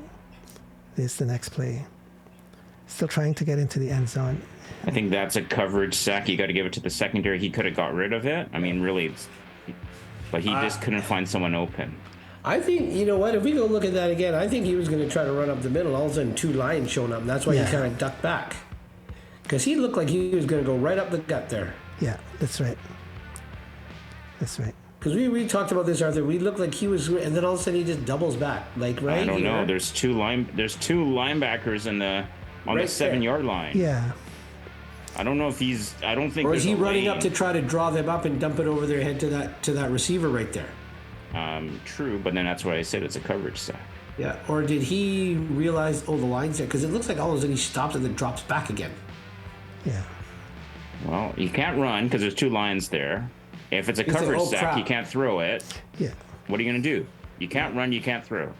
S3: this is the next play. Still trying to get into the end zone.
S2: I think that's a coverage sack. You got to give it to the secondary. He could have got rid of it. I mean, really, but he just couldn't find someone open.
S1: I think, you know what, if we go look at that again, I think he was going to try to run up the middle. All of a sudden, 2 lions showing up, and that's why he kind of ducked back. Because he looked like he was going to go right up the gut there.
S3: Yeah, that's right. That's right.
S1: Because we talked about this, Arthur. We looked like he was, and then all of a sudden he just doubles back, like right.
S2: I don't
S1: here.
S2: know. There's two linebackers on the
S1: Right
S2: 7-yard line.
S3: Yeah.
S2: I don't know if he's. I don't think.
S1: Or is
S2: there's
S1: he
S2: a
S1: running
S2: lane.
S1: up to try to draw them up and dump it over their head to that receiver right there?
S2: True, but then that's why I said it's a coverage sack.
S1: Yeah. Or did he realize, the line's there? Because it looks like all of a sudden he stops and then drops back again.
S3: Yeah.
S2: Well, you can't run because there's 2 lions there. If it's a coverage sack,
S1: crap.
S2: you can't throw it.
S3: Yeah.
S2: What are you going to do? You can't run, you can't throw.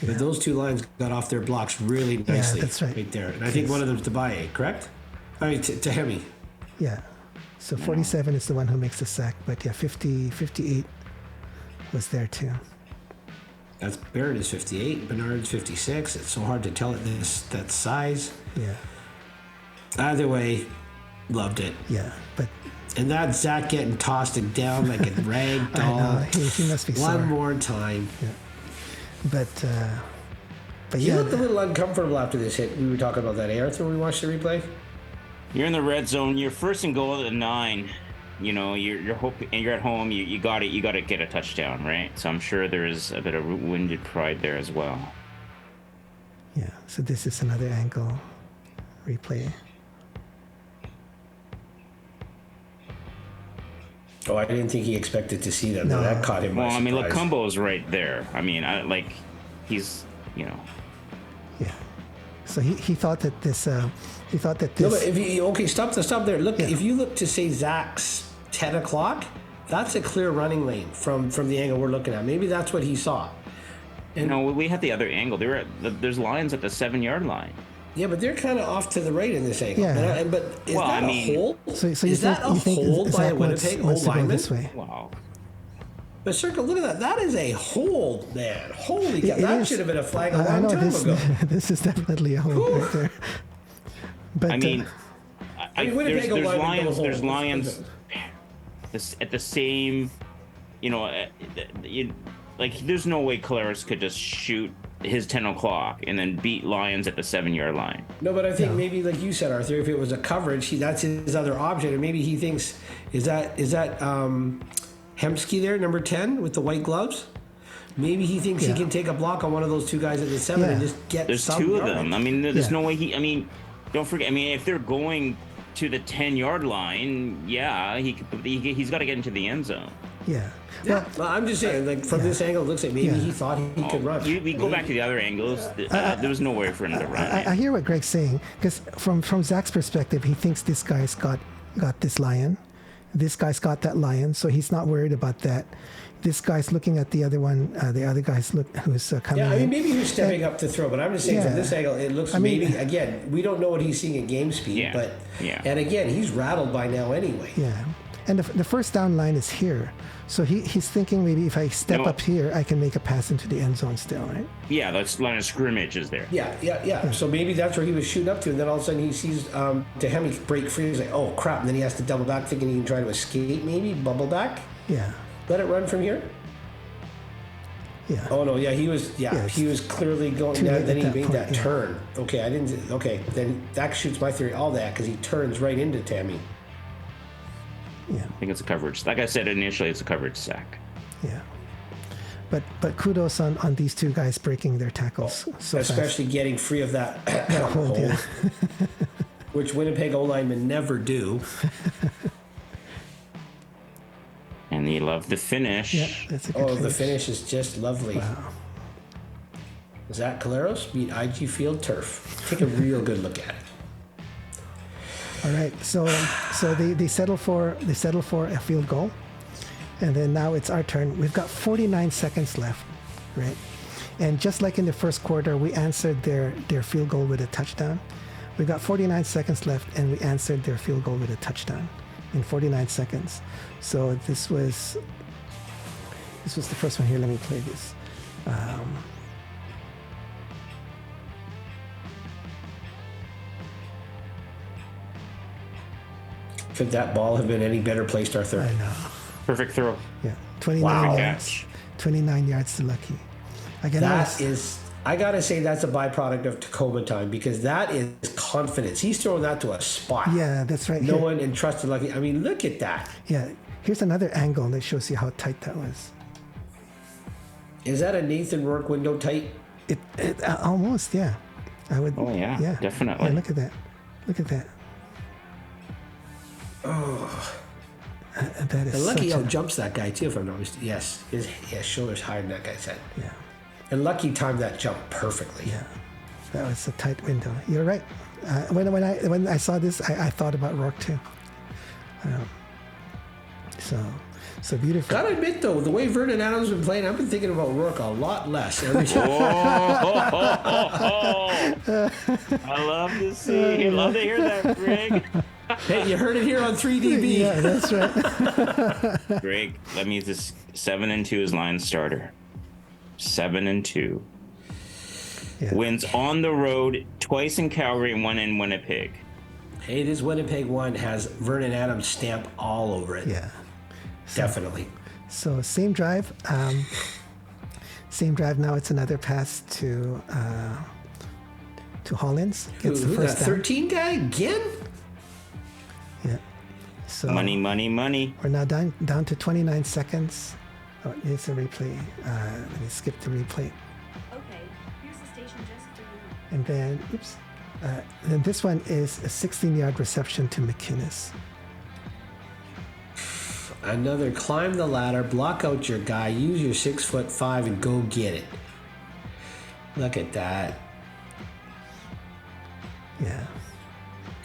S1: But those 2 lions got off their blocks really nicely.
S3: that's right.
S1: Right there. And I think one of them's Tabaye, correct? I mean, Tahemi.
S3: Yeah. So 47 is the one who makes the sack, but yeah, 58 was there too.
S1: That's Barrett is 58, Bernard's 56. It's so hard to tell at that size.
S3: Yeah.
S1: Either way, loved it.
S3: Yeah, but
S1: And that Zach getting tossed it down like a rag doll.
S3: I know, he must be
S1: One
S3: sore.
S1: more time.
S3: Yeah. But
S1: He
S3: yeah,
S1: looked a little uncomfortable after this hit. We were talking about that, Arthur, when we watched the replay.
S2: You're in the red zone. You're first and goal at the 9. You know, you're hoping, and you're at home. You got it. You got to get a touchdown, right? So I'm sure there is a bit of wounded pride there as well.
S3: yeah. So this is another angle replay.
S1: Oh, I didn't think he expected to see that.
S3: No.
S1: That caught him by
S2: Well, I mean,
S1: surprise.
S2: Lacumbo's right there. I mean, he's, you know.
S3: Yeah. So he thought that this. He thought that
S1: No,
S3: this.
S1: but if you stop there. Look,
S3: Yeah.
S1: if you look to say Zach's 10 o'clock, that's a clear running lane from the angle we're looking at. Maybe that's what he saw.
S2: No, we had the other angle. There's lions at the 7-yard line.
S1: Yeah, but they're kind of off to the right in this angle.
S3: Yeah.
S1: But is that a hold?
S3: So
S1: is that a hold by a Winnipeg
S3: wants to go
S1: lineman?
S3: this way?
S2: Wow.
S1: But Circle, look at that. That is a hold, man. Holy cow.
S3: It
S1: That
S3: is.
S1: should have been a flag a
S3: I
S1: long
S3: know
S1: time ago.
S3: this is definitely a hold right there. But
S2: I mean,
S1: Winnipeg
S2: there's
S1: linemen
S2: Lions.
S1: go
S2: There's
S1: hold.
S2: Lions at the same. There's no way Collaros could just shoot his 10 o'clock and then beat Lions at the 7-yard line.
S1: No, but I think maybe, like you said, Arthur, if it was a coverage, that's his other option, and maybe he thinks, is that Hemsky there, number 10, with the white gloves? Maybe he thinks he can take a block on one of those two guys at the 7 and just get
S2: There's
S1: some
S2: two of
S1: yardage.
S2: them. I mean, there's no way don't forget. I mean, if they're going to the 10-yard line, he's got to get into the end zone.
S3: Yeah.
S1: Yeah, well, I'm just saying, like, from this angle, it looks like maybe he thought he could run.
S2: We go back to the other angles. There was no way for him to run.
S3: I hear what Greg's saying, because from Zach's perspective, he thinks this guy's got this lion. This guy's got that lion, so he's not worried about that. This guy's looking at the other one. The other guy's who's coming in.
S1: Yeah, I mean, maybe he's stepping up to throw, but I'm just saying from this angle, it looks again, we don't know what he's seeing at game speed, and again, he's rattled by now anyway.
S3: Yeah, and the first down line is here. So he's thinking maybe if I step up here, I can make a pass into the end zone still, right?
S2: Yeah, that's line of scrimmage is there.
S1: Yeah. So maybe that's where he was shooting up to, and then all of a sudden he sees Tehemi break free. He's like, oh, crap. And then he has to double back, thinking he can try to escape, maybe, bubble back.
S3: Yeah.
S1: Let it run from here?
S3: Yeah.
S1: Oh, no, he was clearly going down, then he made that turn. Okay, then that shoots my theory, all that, because he turns right into Tammy.
S3: Yeah.
S2: I think it's a coverage. Like I said initially, it's a coverage sack.
S3: Yeah. But kudos on these two guys breaking their tackles so
S1: especially
S3: fast.
S1: Getting free of that hold, which Winnipeg O-linemen never do.
S2: And you love the finish.
S3: Yeah, that's a good finish.
S1: The finish is just lovely.
S3: Wow.
S1: Zach Collaros beat IG Field Turf. Take a real good look at it.
S3: All right, so they settle for a field goal, and then now it's our turn. We've got 49 seconds left, right? And just like in the first quarter, we answered their field goal with a touchdown. We got 49 seconds left, and we answered their field goal with a touchdown in 49 seconds. So this was the first one here. Let me play this.
S1: Could that ball have been any better placed, Arthur?
S3: I know.
S2: Perfect throw.
S3: Yeah, 29
S2: Wow.
S3: yards. 29 yards to Lucky. Again,
S1: I gotta say that's a byproduct of Tacoma time, because that is confidence. He's throwing that to a spot.
S3: Yeah, that's right.
S1: No
S3: Here.
S1: one entrusted Lucky. I mean, look at that.
S3: Yeah, here's another angle that shows you how tight that was.
S1: Is that a Nathan Rourke window tight?
S3: It almost, yeah. I would.
S2: Oh yeah, definitely.
S3: Yeah, look at that. Look at that.
S1: Oh.
S3: That is
S1: And Lucky
S3: such a,
S1: jumps that guy too, if I'm not mistaken. Yes, his shoulder's higher than that guy's head.
S3: Yeah,
S1: And Lucky timed that jump perfectly.
S3: yeah. That was a tight window. You're right. When I saw this, I thought about Rourke too. So beautiful.
S1: Gotta admit though, the way Vernon Adams has been playing, I've been thinking about Rourke a lot less every time.
S2: I love to see. Love to hear that, Greg.
S1: Hey, you heard it here on 3DB.
S3: Yeah, that's right.
S2: Greg, that means this 7-2 is Lions starter. 7-2.
S3: Yeah.
S2: Wins on the road twice in Calgary and one in Winnipeg.
S1: Hey, this Winnipeg one has Vernon Adams stamp all over it.
S3: Yeah.
S1: Definitely.
S3: So same drive. Same drive. Now it's another pass to Hollins. Gets the first
S1: that
S3: down.
S1: 13 guy again?
S3: Yeah. So
S2: Money.
S3: we're now down to 29 seconds. Oh, it needs a replay. Let me skip the replay.
S4: Okay, here's the station just for you.
S3: And then, oops. Then this one is a 16-yard reception to McInnes.
S1: Another climb the ladder, block out your guy, use your 6'5" and go get it. Look at that.
S3: Yeah.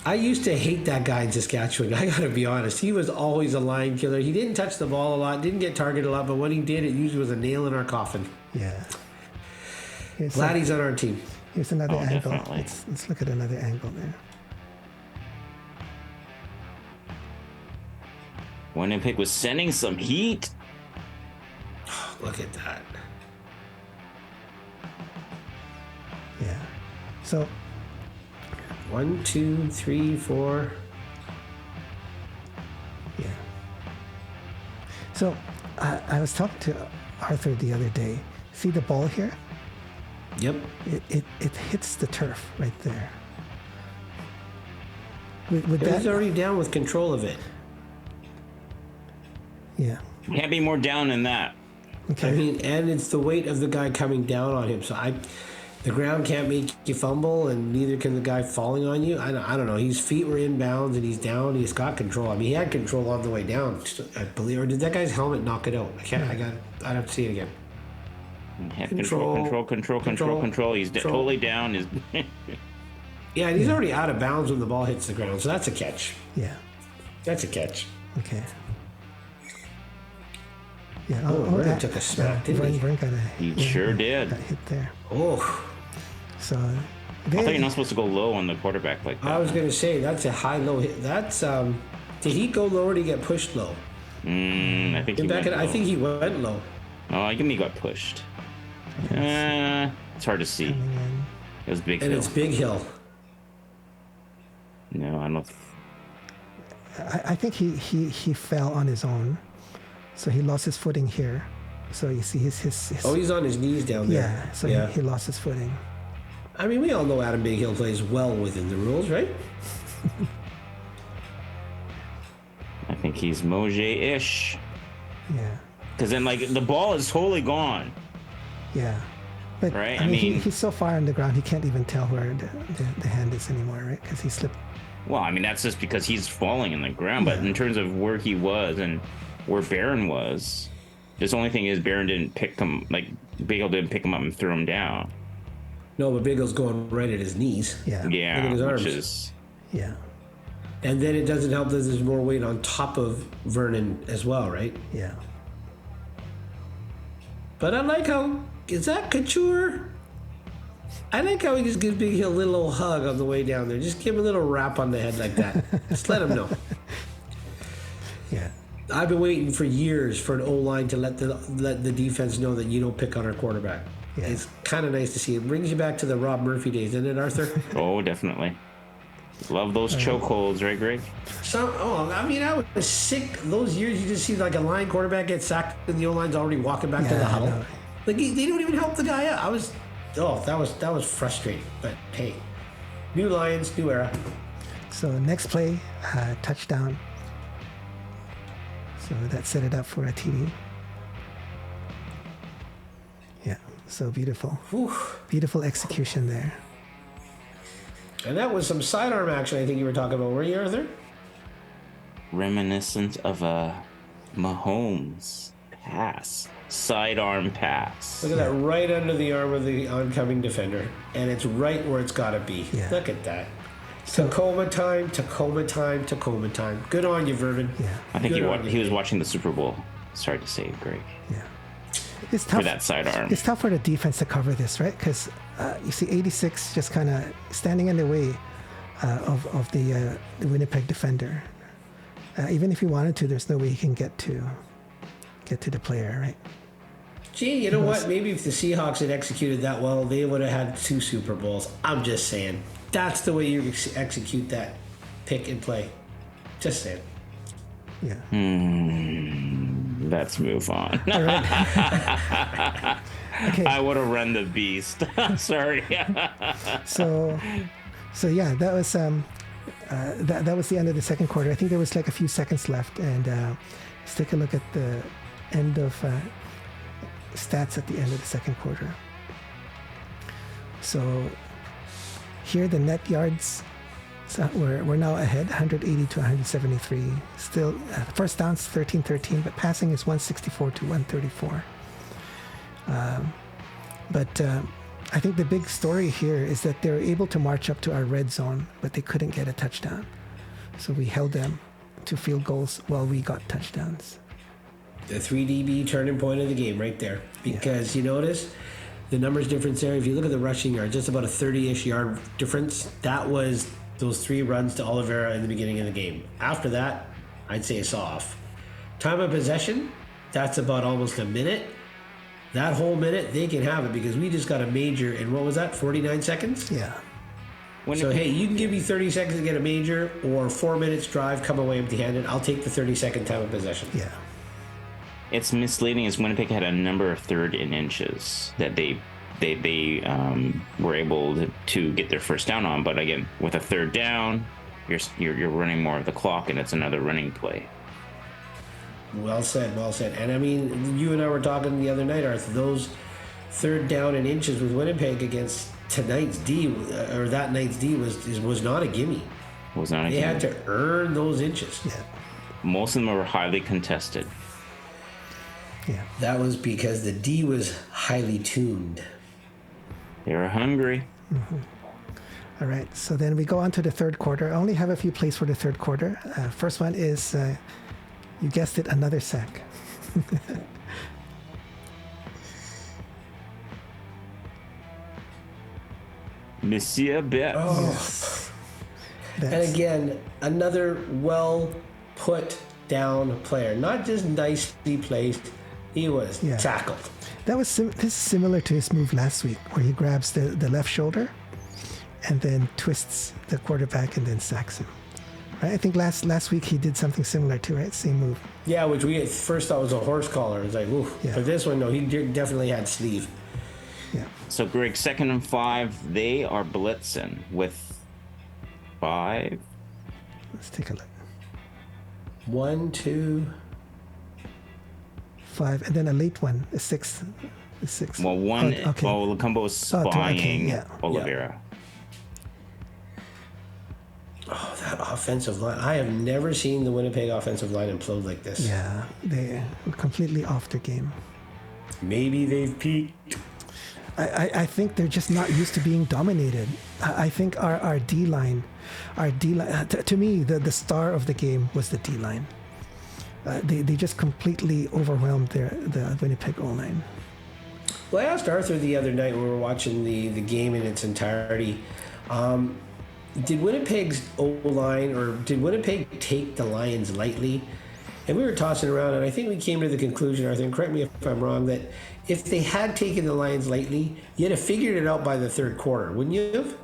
S1: I used to hate that guy in Saskatchewan. I gotta be honest. He was always a line killer. He didn't touch the ball a lot, didn't get targeted a lot, but when he did, it usually was a nail in our coffin.
S3: Yeah.
S1: Glad he's on our team.
S3: Here's another
S2: Oh,
S3: angle.
S2: definitely.
S3: Let's look at another angle there.
S2: Winnipeg was sending some heat.
S1: Look at that.
S3: Yeah. So
S1: 1, 2, 3, 4.
S3: yeah. So I was talking to Arthur the other day. See the ball here?
S1: Yep.
S3: It hits the turf right there. With
S1: He's
S3: that,
S1: already down with control of it.
S3: yeah.
S2: Can't be more down than that.
S3: Okay.
S1: I mean, and it's the weight of the guy coming down on him. So the ground can't make you fumble, and neither can the guy falling on you. I don't know. His feet were in bounds, and he's down. He's got control. I mean, he had control on the way down, I believe. Or did that guy's helmet knock it out? I'd have to see it again.
S2: Have control. He's totally down.
S1: Yeah, and he's already out of bounds when the ball hits the ground. So that's a catch.
S3: Yeah.
S1: That's a catch.
S3: Okay. Yeah.
S1: Vern took a smack, didn't he?
S3: Vern got
S2: He sure did.
S3: Got hit there.
S1: Oh,
S3: So
S2: I thought you're not supposed to go low on the quarterback like that.
S1: I was gonna say that's a high-low hit. That's did he go low or did he get pushed low?
S2: I think he went
S1: I
S2: low.
S1: think he went low.
S2: Oh, I think he got pushed. It's hard to see.
S3: coming in.
S2: It was big
S1: And
S2: hill.
S1: it's Big Hill.
S2: No, I don't.
S3: I think he fell on his own, so he lost his footing here. So you see his
S1: Oh, he's on his knees down there.
S3: yeah. So
S1: yeah.
S3: He lost his footing.
S1: I mean, we all know Adam Big Hill plays well within the rules, right?
S2: I think he's Mojay-ish.
S3: Yeah.
S2: Because then, like, the ball is totally gone.
S3: Yeah. But
S2: Right,
S3: I
S2: I
S3: mean,
S2: mean-
S3: he's so far on the ground he can't even tell where the hand is anymore, right? Because he slipped.
S2: Well, I mean, that's just because he's falling in the ground. But in terms of where he was and where Barron was, the only thing is Barron didn't pick him, like, Big Hill didn't pick him up and throw him down.
S1: No, but Big Hill's going right at his knees.
S3: Yeah.
S2: Yeah,
S1: Look at his arms.
S2: which is...
S3: Yeah.
S1: And then it doesn't help that there's more weight on top of Vernon as well, right?
S3: Yeah.
S1: But I like how, is that Couture? I like how he just gives Big Hill a little old hug on the way down there. Just give him a little rap on the head like that. Just let him know.
S3: Yeah.
S1: I've been waiting for years for an O-line to let the defense know that you don't pick on our quarterback.
S3: Yeah.
S1: It's kind of nice to see. It brings you back to the Rob Murphy days, doesn't it, Arthur?
S2: Oh, definitely. Love those chokeholds, right, Greg?
S1: I mean, I was sick those years. You just see like a line quarterback get sacked, and the O-line's already walking back to the
S3: Yeah, I
S1: huddle.
S3: know.
S1: Like they don't even help the guy out. That was frustrating. But hey, new Lions, new era.
S3: So next play, touchdown. So that set it up for a TD. Yeah. So beautiful.
S1: Whew.
S3: Beautiful execution there.
S1: And that was some sidearm action. I think you were talking about, were you, Arthur?
S2: Reminiscent of a Mahomes pass. Sidearm pass.
S1: Look at that, right under the arm of the oncoming defender, and it's right where it's got to be.
S3: Yeah.
S1: Look at that. Tacoma time. Good on you, Vernon.
S3: Yeah.
S2: I think
S1: Good on you.
S2: he was watching the Super Bowl. Sorry to say, Greg.
S3: Yeah. It's tough
S2: For that sidearm.
S3: It's tough for the defense to cover this, right? Because you see 86 just kind of standing in the way of the Winnipeg defender. Even if he wanted to, there's no way he can get to the player, right?
S1: Gee, you know what? Maybe if the Seahawks had executed that well, they would have had 2 Super Bowls. I'm just saying. That's the way you execute that pick and play. Just saying.
S3: Yeah.
S2: Let's move on.
S3: All right. Okay.
S2: I would have run the beast. Sorry.
S3: So yeah, that was that was the end of the second quarter. I think there was like a few seconds left, and let's take a look at the end of stats at the end of the second quarter. So here the net yards, so we're now ahead 180 to 173. Still first downs 13-13, but passing is 164 to 134. But I think the big story here is that they were able to march up to our red zone, but they couldn't get a touchdown. So we held them to field goals while we got touchdowns.
S1: The 3 DB turning point of the game right there. Because you notice the numbers difference there. If you look at the rushing yards, just about a 30-ish yard difference. That was those 3 runs to Oliveira in the beginning of the game. After that, I'd say it's off. Time of possession, that's about almost a minute. That whole minute, they can have it because we just got a major in, what was that, 49 seconds?
S3: Yeah.
S1: So, hey, you can give me 30 seconds to get a major or 4 minutes drive, come away empty-handed. I'll take the 30-second time of possession.
S3: Yeah.
S2: It's misleading as Winnipeg had a number of third and inches that they were able to get their first down on. But again, with a third down, you're running more of the clock, and it's another running play.
S1: Well said, well said. And I mean, you and I were talking the other night, Arthur, those third down and inches with Winnipeg against tonight's D, or that night's D, was not a gimme.
S2: Was not a
S1: They
S2: gimme.
S1: had to earn those inches.
S3: Yeah.
S2: Most of them were highly contested.
S3: Yeah.
S1: That was because the D was highly tuned.
S2: They were hungry.
S3: All right. So then we go on to the third quarter. I only have a few plays for the third quarter. First one is, you guessed it, another sack.
S2: Monsieur Bet.
S3: Yes.
S1: And
S3: That's-
S1: again, another well put down player. Not just nicely placed, he was
S3: Yeah.
S1: tackled.
S3: That was this is similar to his move last week, where he grabs the left shoulder and then twists the quarterback and then sacks him. Right? I think last week he did something similar too, right? Same move.
S1: Yeah, which we at first thought was a horse collar. It's like, oof.
S3: Yeah.
S1: But this one, no, he definitely had sleeve.
S3: Yeah.
S2: So, Greg, 2nd and 5, they are blitzing with 5.
S3: Let's take a look.
S1: 1, 2.
S3: 5, and then a late one, a 6. A 6.
S2: Well, one,
S3: Oh, okay.
S2: well, Lacombo was
S3: Oh, okay,
S2: spying
S3: yeah.
S2: Oliveira.
S1: Oh, that offensive line. I have never seen the Winnipeg offensive line implode like this.
S3: Yeah, they were completely off their game.
S1: Maybe they've peaked.
S3: I think they're just not used to being dominated. I think our D-line, to me, the star of the game was the D-line. They just completely overwhelmed the Winnipeg O-line.
S1: Well, I asked Arthur the other night when we were watching the game in its entirety, did Winnipeg's O-line, or did Winnipeg take the Lions lightly? And we were tossing around, and I think we came to the conclusion, Arthur, and correct me if I'm wrong, that if they had taken the Lions lightly, you'd have figured it out by the third quarter, wouldn't you have?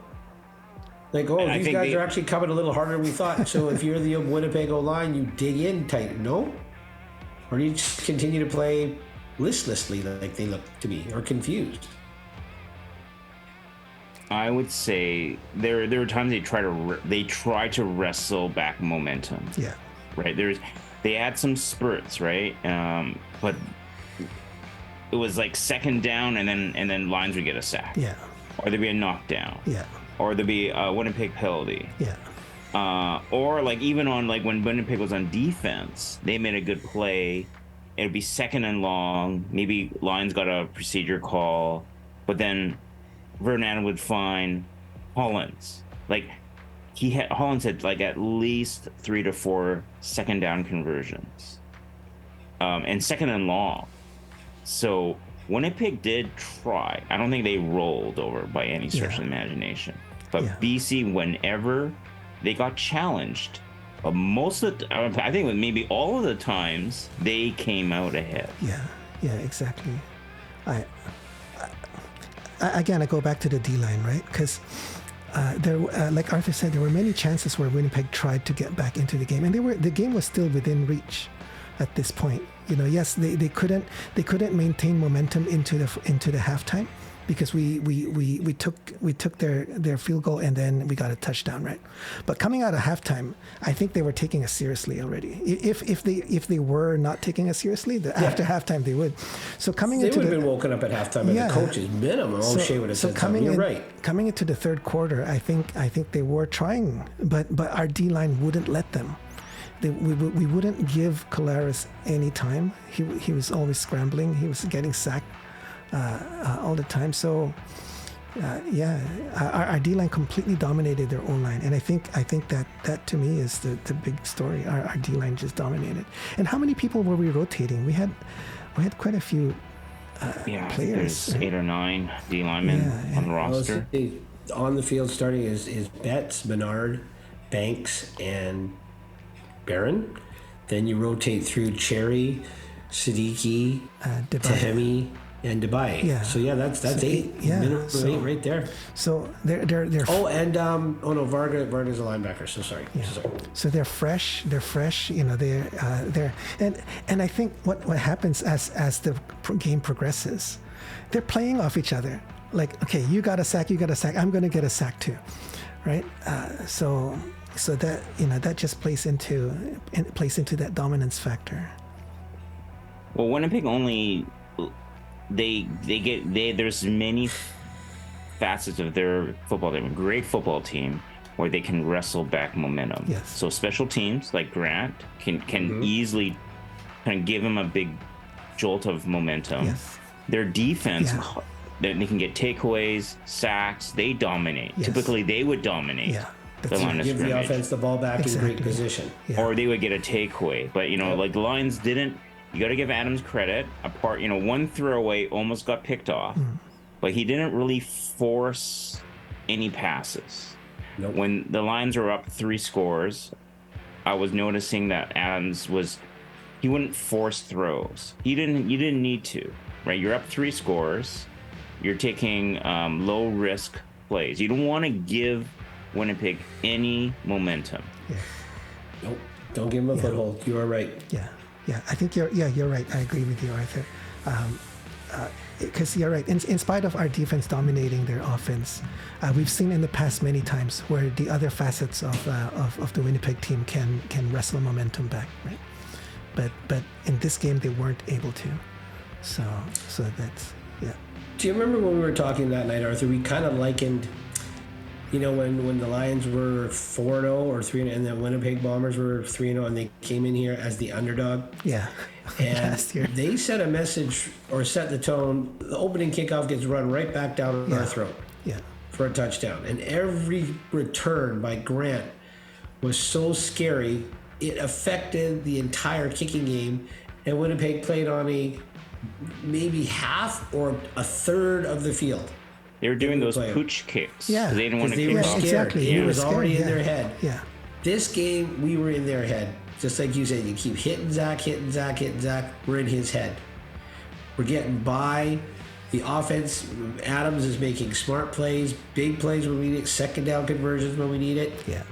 S1: Like, oh,
S2: I
S1: these
S2: think
S1: guys
S2: they-
S1: are actually coming a little harder than we thought. So if you're the Winnipeg O-line, you dig in tight, no? Or do you just continue to play listlessly like they look to be, or confused?
S2: I would say there were times they try to wrestle back momentum.
S3: Yeah.
S2: Right. They had some spurts, right? But it was like 2nd down, and then Lions would get a sack,
S3: Yeah.
S2: or there'd be a knockdown,
S3: Yeah.
S2: or there'd be a Winnipeg penalty,
S3: Yeah.
S2: or like even on like when Winnipeg was on defense, they made a good play. It'd be 2nd and long. Maybe Lions got a procedure call, but then Vernon would find Hollins. Like Hollins had like at least 3 to 4 2nd down conversions, and 2nd and long. So Winnipeg did try. I don't think they rolled over by any stretch of the imagination. But
S3: Yeah.
S2: BC, whenever they got challenged, most of the, I think maybe all of the times, they came out ahead.
S3: Yeah. Yeah. Exactly. I again, I go back to the D-line, right? Because like Arthur said, there were many chances where Winnipeg tried to get back into the game, and the game was still within reach at this point. You know, yes, they couldn't maintain momentum into the halftime because we took their field goal and then we got a touchdown, right? But coming out of halftime, I think they were taking us seriously already. If they were not taking us seriously, after halftime they would. So coming
S1: They
S3: into
S1: would have been woken up at halftime at the coach's minimum. O'Shea would have said something. You're right.
S3: Coming into the third quarter, I think they were trying, but our D-line wouldn't let them. We wouldn't give Collaros any time. He was always scrambling. He was getting sacked all the time. So our D-line completely dominated their O-line, and I think that to me is the big story. Our D-line just dominated. And how many people were we rotating? We had quite a few players.
S2: There's 8 or 9 D linemen on the roster.
S1: On the field starting is Betts, Bernard, Banks, and Barron. Then you rotate through Cherry, Siddiqui, Tahemi, and Dubai.
S3: Yeah.
S1: So that's
S3: So
S1: 8.
S3: yeah,
S1: Minimum
S3: so-
S1: 8 right there.
S3: So they're
S1: Oh, and Varga's a linebacker. So sorry. Sorry.
S3: So they're fresh. They're fresh. You know, they're and I think what happens as the game progresses, they're playing off each other. Like, okay, you got a sack. I'm going to get a sack too, right? So that that just plays into that dominance factor.
S2: Well, Winnipeg only there's many facets of their football team, great football team, where they can wrestle back momentum.
S3: Yes.
S2: So special teams like Grant can easily kind of give them a big jolt of momentum.
S3: Yes.
S2: Their defense,
S3: Yeah.
S2: they can get takeaways, sacks. They dominate.
S3: Yes.
S2: Typically, they would dominate
S3: Yeah.
S2: the line of
S1: Give the
S2: scrimmage,
S1: offense the ball back in
S3: Exactly.
S1: great position.
S3: Yeah.
S2: or they would get a takeaway. But like the Lions didn't. You got to give Adams credit. One throwaway almost got picked off, but he didn't really force any passes.
S1: Nope.
S2: When the Lions were up 3 scores, I was noticing that Adams he wouldn't force throws. You didn't need to, right? You're up 3 scores. You're taking low risk plays. You don't want to give Winnipeg any momentum.
S3: Yeah.
S1: Nope. Don't give him a foothold. You are right.
S3: Yeah, I think you're right. I agree with you, Arthur. Because you're right. In spite of our defense dominating their offense, we've seen in the past many times where the other facets of the Winnipeg team can wrestle momentum back, right? But in this game they weren't able to. So that's
S1: Do you remember when we were talking that night, Arthur? We kind of likened, when the Lions were 4-0 or 3-0, and the Winnipeg Bombers were 3-0, and they came in here as the underdog.
S3: Yeah.
S1: And
S3: Last year.
S1: they set a message or set the tone. The opening kickoff gets run right back down our throat
S3: Yeah.
S1: for a touchdown. And every return by Grant was so scary, it affected the entire kicking game. And Winnipeg played on maybe half or a third of the field.
S2: They were doing those
S1: Play.
S2: pooch kicks.
S3: Yeah.
S2: They didn't want to
S1: They
S2: kick
S1: were
S2: off.
S1: scared.
S3: Exactly.
S1: It
S3: They were
S1: was already
S3: scared,
S1: in
S3: yeah.
S1: their head.
S3: Yeah.
S1: This game, we were in their head. Just like you said, you keep hitting Zach. We're in his head. We're getting by. The offense, Adams is making smart plays, big plays when we need it, second down conversions when we need it.
S3: Yeah.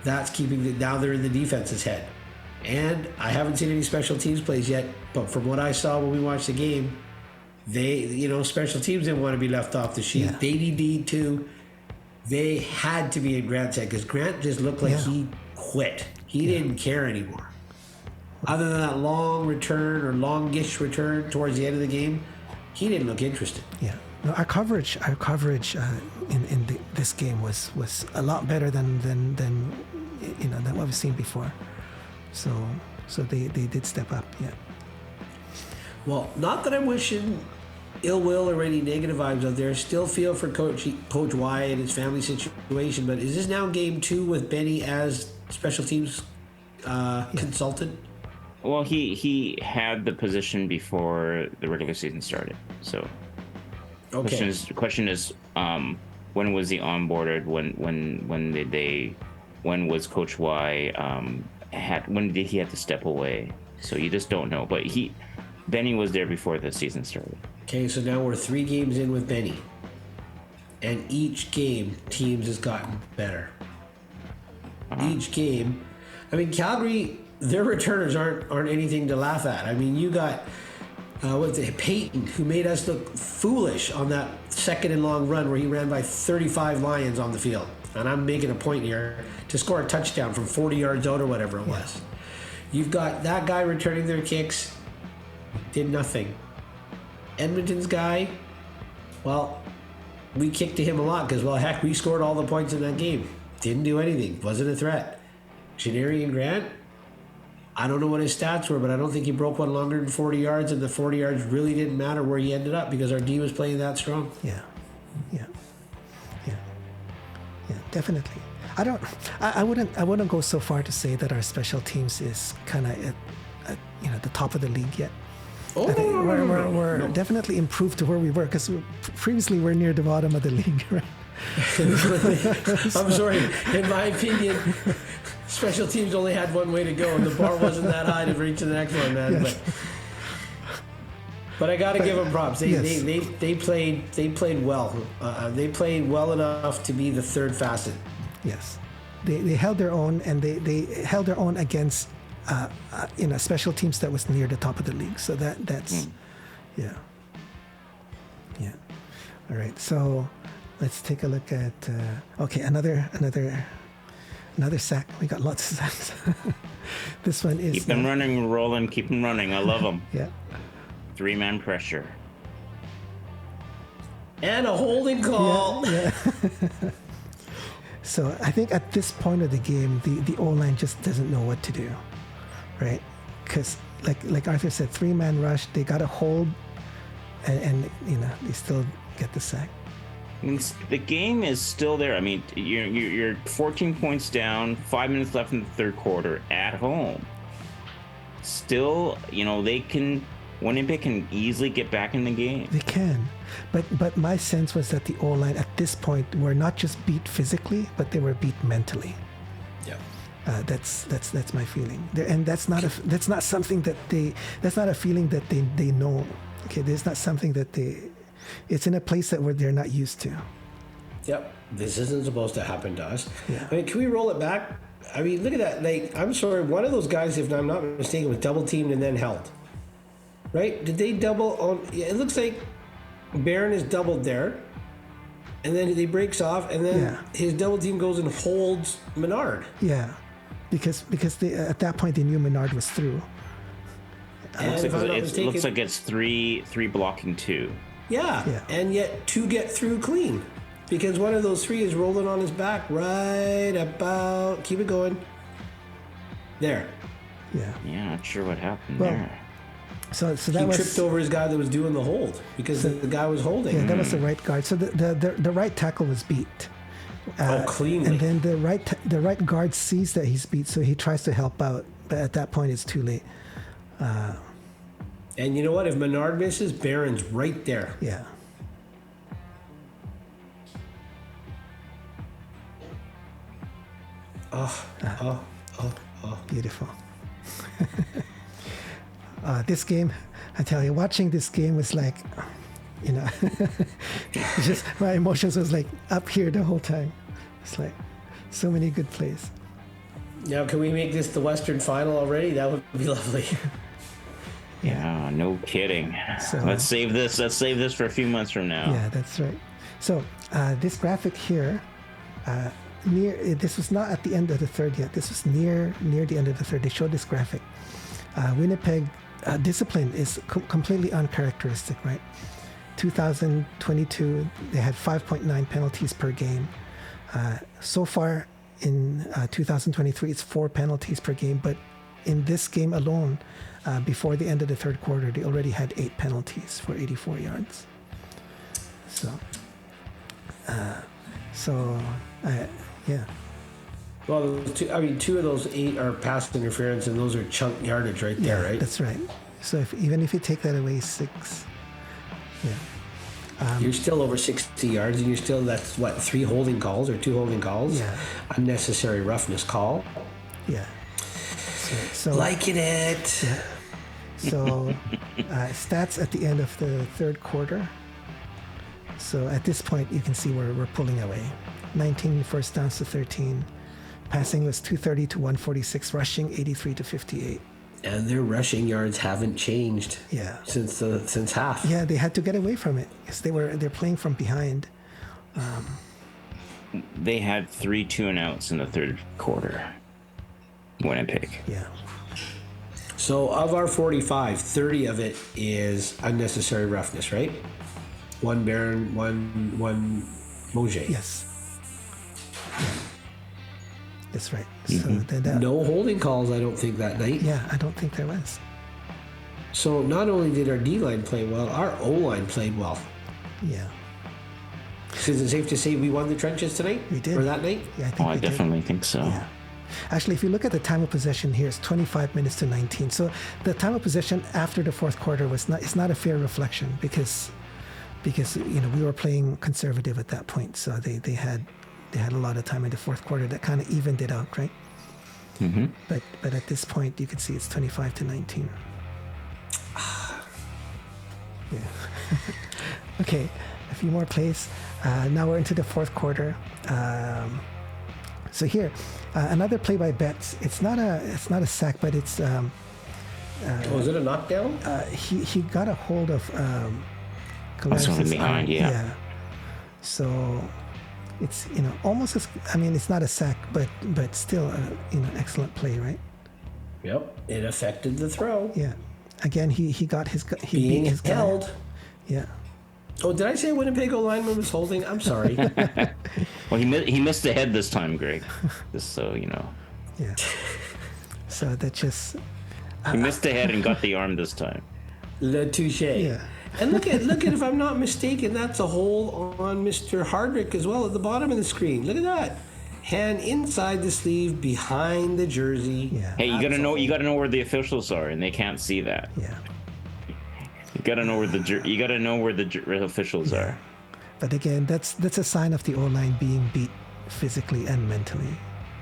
S1: That's now they're in the defense's head. And I haven't seen any special teams plays yet, but from what I saw when we watched the game, special teams didn't want to be left off the sheet.
S3: Yeah.
S1: They needed to. They had to be in Grant's head because Grant just looked like he quit. He didn't care anymore. Other than that long return or longish return towards the end of the game, he didn't look interested.
S3: Yeah. No, our coverage in this game was a lot better than what we've seen before. So they did step up. Yeah.
S1: Well, not that I'm wishing ill will or any negative vibes out there. Still feel for Coach Y and his family situation. But is this now game 2 with Benny as special teams consultant?
S2: Well, he had the position before the regular season started. So,
S1: Okay.
S2: question is, when was he onboarded? When was Coach Y when did he have to step away? So you just don't know. But Benny was there before the season started.
S1: Okay, so now we're 3 games in with Benny. And each game, teams has gotten better. Each game. I mean, Calgary, their returners aren't anything to laugh at. I mean, you got Peyton, who made us look foolish on that second and long run where he ran by 35 Lions on the field. And I'm making a point here to score a touchdown from 40 yards out or whatever it was. You've got that guy returning their kicks, did nothing. Edmonton's guy, well, we kicked to him a lot because, well, heck, we scored all the points in that game. Didn't do anything. Wasn't a threat. Shanarian Grant, I don't know what his stats were, but I don't think he broke one longer than 40 yards, and the 40 yards really didn't matter where he ended up because our D was playing that strong.
S3: Yeah, definitely. I wouldn't go so far to say that our special teams is kind of at the top of the league yet.
S1: Oh,
S3: I think
S1: no, no, no,
S3: we're
S1: no.
S3: definitely improved to where we were because previously we're near the bottom of the league, right?
S1: I'm sorry. In my opinion, special teams only had one way to go, and the bar wasn't that high to reach the next one, man.
S3: Yes.
S1: But I got to give them props. They played well. They played well enough to be the third fastest.
S3: Yes, they held their own, and they held their own against special teams that was near the top of the league. So that's yeah. All right, so let's take a look at another sack. We got lots of sacks. This one is
S2: Keep them running, Roland. Keep them running. I love them.
S3: Yeah.
S2: 3-man pressure.
S1: And a holding call.
S3: Yeah. So I think at this point of the game, the O-line just doesn't know what to do, right? Because like Arthur said, 3-man rush, they got to hold, and they still get the sack.
S2: I mean, the game is still there. I mean, you're 14 points down, 5 minutes left in the third quarter at home. Still, Winnipeg can easily get back in the game.
S3: They can, but my sense was that the O-line at this point were not just beat physically, but they were beat mentally.
S1: Yeah.
S3: That's my feeling. And that's not something that that's not a feeling that they know. Okay, there's not something that it's in a place that where they're not used to.
S1: Yep. This isn't supposed to happen to us.
S3: Yeah.
S1: I mean, can we roll it back? I mean, look at that. Like, I'm sorry, one of those guys, if I'm not mistaken, was double teamed and then held. Right? Did they double on? Yeah, it looks like Barron is doubled there, and then he breaks off, and then his double team goes and holds Menard.
S3: Yeah, because at that point they knew Menard was through.
S2: It looks like it's three blocking 2.
S1: Yeah, and yet 2 get through clean, because one of those 3 is rolling on his back right about. Keep it going. There.
S2: Yeah, not sure what happened there.
S3: So that
S1: He
S3: was
S1: tripped over his guy that was doing the hold because the guy was holding.
S3: Yeah, that was the right guard. So the right tackle was beat.
S1: Cleanly.
S3: And then the right guard sees that he's beat, so he tries to help out, but at that point it's too late.
S1: And you know what? If Menard misses, Barron's right there.
S3: Yeah. Beautiful. This game, I tell you, watching this game was like, just my emotions was like up here the whole time. It's like so many good plays.
S1: Now, can we make this the Western Final already? That would be lovely.
S2: Yeah, no kidding.
S3: So,
S2: let's save this. Let's save this for a few months from now.
S3: Yeah, that's right. So this graphic here, this was not at the end of the third yet. This was near the end of the third. They showed this graphic. Winnipeg discipline is completely uncharacteristic, right? 2022, they had 5.9 penalties per game. So far in 2023, it's 4 penalties per game. But in this game alone, before the end of the third quarter, they already had 8 penalties for 84 yards. Yeah.
S1: Well, 2 of those 8 are pass interference, and those are chunk yardage right there, right?
S3: That's right. So even if you take that away, 6. Yeah.
S1: You're still over 60 yards, and that's what, 3 holding calls or 2 holding calls?
S3: Yeah.
S1: Unnecessary roughness call.
S3: Yeah. So
S1: liking it.
S3: Yeah. So stats at the end of the third quarter. So at this point, you can see we're pulling away. 19 first downs to 13. Passing was 230 to 146. Rushing 83 to 58.
S1: And their rushing yards haven't changed.
S3: Yeah.
S1: Since half.
S3: Yeah, they had to get away from it because they're playing from behind.
S2: They had 3 2-and-outs in the third quarter. Winnipeg.
S3: Yeah.
S1: So of our 45, 30 of it is unnecessary roughness, right? 1 Barron, one Moget.
S3: Yes. Yeah. That's right.
S2: Mm-hmm.
S3: So
S1: no holding calls, I don't think, that night.
S3: Yeah, I don't think there was.
S1: So not only did our D-line play well, our O-line played well.
S3: Yeah.
S1: So is it safe to say we won the trenches tonight?
S3: We did.
S1: Or that night?
S3: Yeah, I think
S2: I definitely think so.
S3: Yeah. Actually, if you look at the time of possession here, it's 25 minutes to 19. So the time of possession after the fourth quarter it's not a fair reflection because we were playing conservative at that point. So they had a lot of time in the fourth quarter that kind of evened it out, right?
S2: Mm-hmm.
S3: But at this point, you can see it's 25 to 19. Yeah. Okay, a few more plays. Now we're into the fourth quarter. So here, another play by Betts. It's not a sack, but it's.
S1: Was it a knockdown?
S3: He got a hold of.
S2: That's from behind, yeah.
S3: So, it's almost as it's not a sack, but still excellent play, right?
S1: Yep, it affected the throw.
S3: Yeah. Again, he got his
S1: Being
S3: beat his guy.
S1: held.
S3: Yeah.
S1: Oh, did I say Winnebago lineman was holding? I'm sorry.
S2: Well, he missed the head this time, Greg. Just so you know.
S3: Yeah. So that just.
S2: He missed the head and got the arm this time.
S1: Le touche.
S3: Yeah.
S1: And look at if I'm not mistaken, that's a hole on Mr. Hardrick as well at the bottom of the screen. Look at that. Hand inside the sleeve, behind the jersey.
S3: Yeah.
S2: Hey, you gotta know where the officials are, and they can't see that.
S3: Yeah.
S2: You gotta know where the officials are.
S3: But again, that's a sign of the O-line being beat physically and mentally.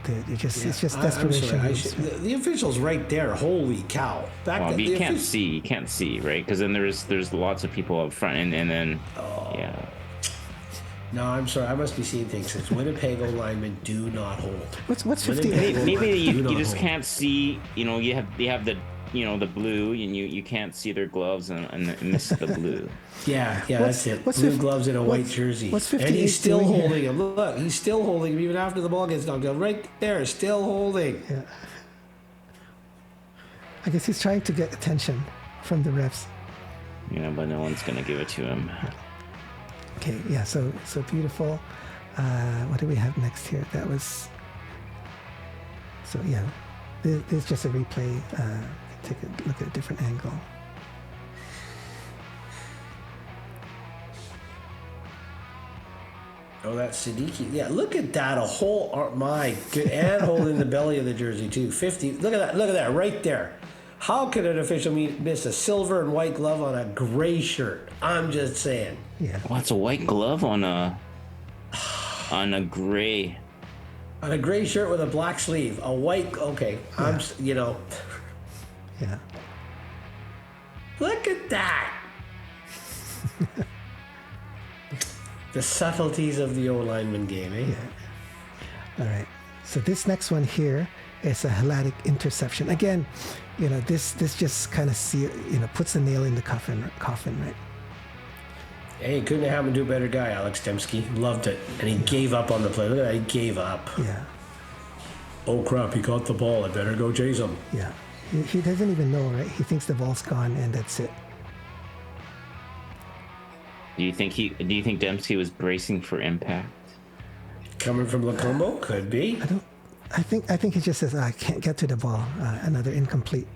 S3: It's just desperation.
S1: I'm sorry, the official's right there. Holy cow!
S2: Well, you can't see, right? Because then there's lots of people up front, and then yeah.
S1: No, I'm sorry. I must be seeing things. It's Winnebago linemen do not hold.
S3: What's 58?
S2: Maybe you just can't see. You have the the blue, and you can't see their gloves and miss the blue.
S1: Yeah, that's it. Blue gloves and a white jersey.
S3: What's 58
S1: and he's still
S3: doing
S1: holding
S3: here?
S1: him. Look, he's still holding him even after the ball gets knocked down. Right there, still holding.
S3: Yeah. I guess he's trying to get attention from the refs.
S2: Yeah, but no one's gonna give it to him.
S3: Okay, yeah, so beautiful. What do we have next here? That was. So yeah, this is just a replay. Take a look at a different angle.
S1: Oh, that's Siddiqui. Yeah, look at that. A whole, my good, and holding the belly of the jersey too. 50. Look at that right there. How could an official miss a silver and white glove on a gray shirt? I'm just saying.
S3: Yeah.
S2: Well, it's a white glove on a gray.
S1: On a gray shirt with a black sleeve. A white, okay.
S3: Yeah. Yeah.
S1: Look at that. The subtleties of the O-lineman game, eh?
S3: Yeah. All right. So this next one here is a Helatic interception. Again, this just kind of puts the nail in the coffin, right?
S1: Hey, couldn't have happened to a better guy, Alex Dembski. Loved it. And he gave up on the play. Look at that, he gave up.
S3: Yeah.
S1: Oh crap, he caught the ball. I better go chase him.
S3: Yeah. He doesn't even know, right? He thinks the ball's gone and that's it.
S2: Do you think Dempsey was bracing for impact?
S1: Coming from Lacombo? Could be.
S3: I think he just says, I can't get to the ball. Another incomplete.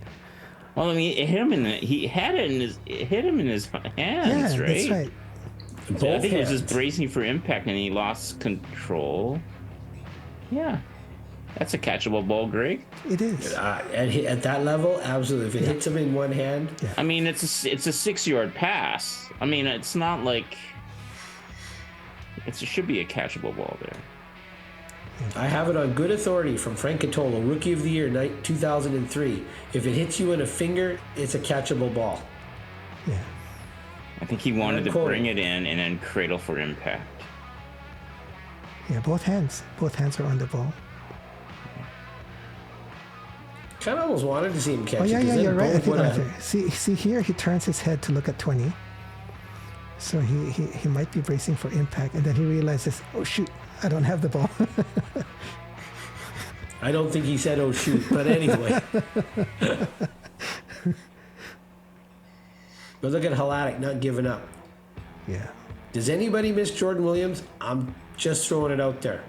S2: Well, I mean, it hit him he had it in his hands,
S3: yeah,
S2: right?
S3: That's right.
S2: So I think he was just bracing for impact and he lost control. Yeah. That's a catchable ball, Greg.
S3: It is.
S1: At that level, absolutely. If it hits him in one hand.
S3: Yeah.
S2: I mean, it's a 6-yard pass. I mean, it's not like it should be a catchable ball there.
S1: I have it on good authority from Frank Catolo, Rookie of the Year, 2003. If it hits you in a finger, it's a catchable ball.
S3: Yeah.
S2: I think he wanted to bring it in and then cradle for impact.
S3: Yeah, both hands are on the ball.
S1: Kind of almost wanted to see him catch it.
S3: Yeah, you're right. I think see here, he turns his head to look at 20. So he might be bracing for impact, and then he realizes, oh shoot, I don't have the ball.
S1: I don't think he said, oh shoot, but anyway. But look at Helatic not giving up.
S3: Yeah.
S1: Does anybody miss Jordan Williams? I'm just throwing it out there.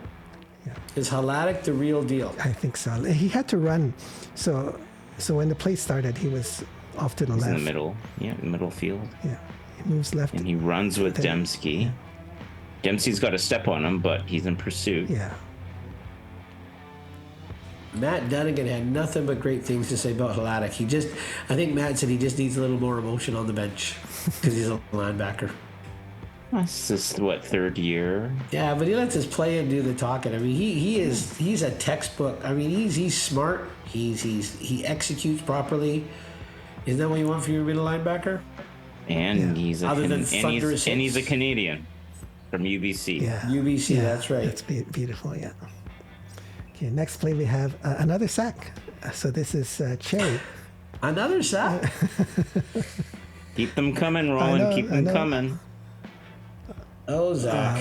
S3: Yeah.
S1: Is Helatic the real deal?
S3: I think so. He had to run. So when the play started, he was off to the left.
S2: In the middle. Yeah, middle field.
S3: Yeah. He moves left.
S2: And he runs with Dembski. Yeah. Dempsey's got a step on him, but he's in pursuit.
S3: Yeah.
S1: Matt Dunnigan had nothing but great things to say about Hladik. I think Matt said he just needs a little more emotion on the bench because he's a linebacker.
S2: That's just what, third year?
S1: Yeah, but he lets us play and do the talking. I mean, he's a textbook. I mean, he's smart. He executes properly. Isn't that what you want for your middle linebacker?
S2: And he's a
S1: Other than thunderous hits.
S2: and he's a Canadian from UBC.
S3: Yeah.
S1: UBC,
S3: Yeah,
S1: that's right.
S3: That's beautiful, yeah. Okay, next play we have another sack. So this is Cherry.
S1: Another sack.
S2: Keep them coming, Roland. Keep them coming.
S1: Oh, Zach.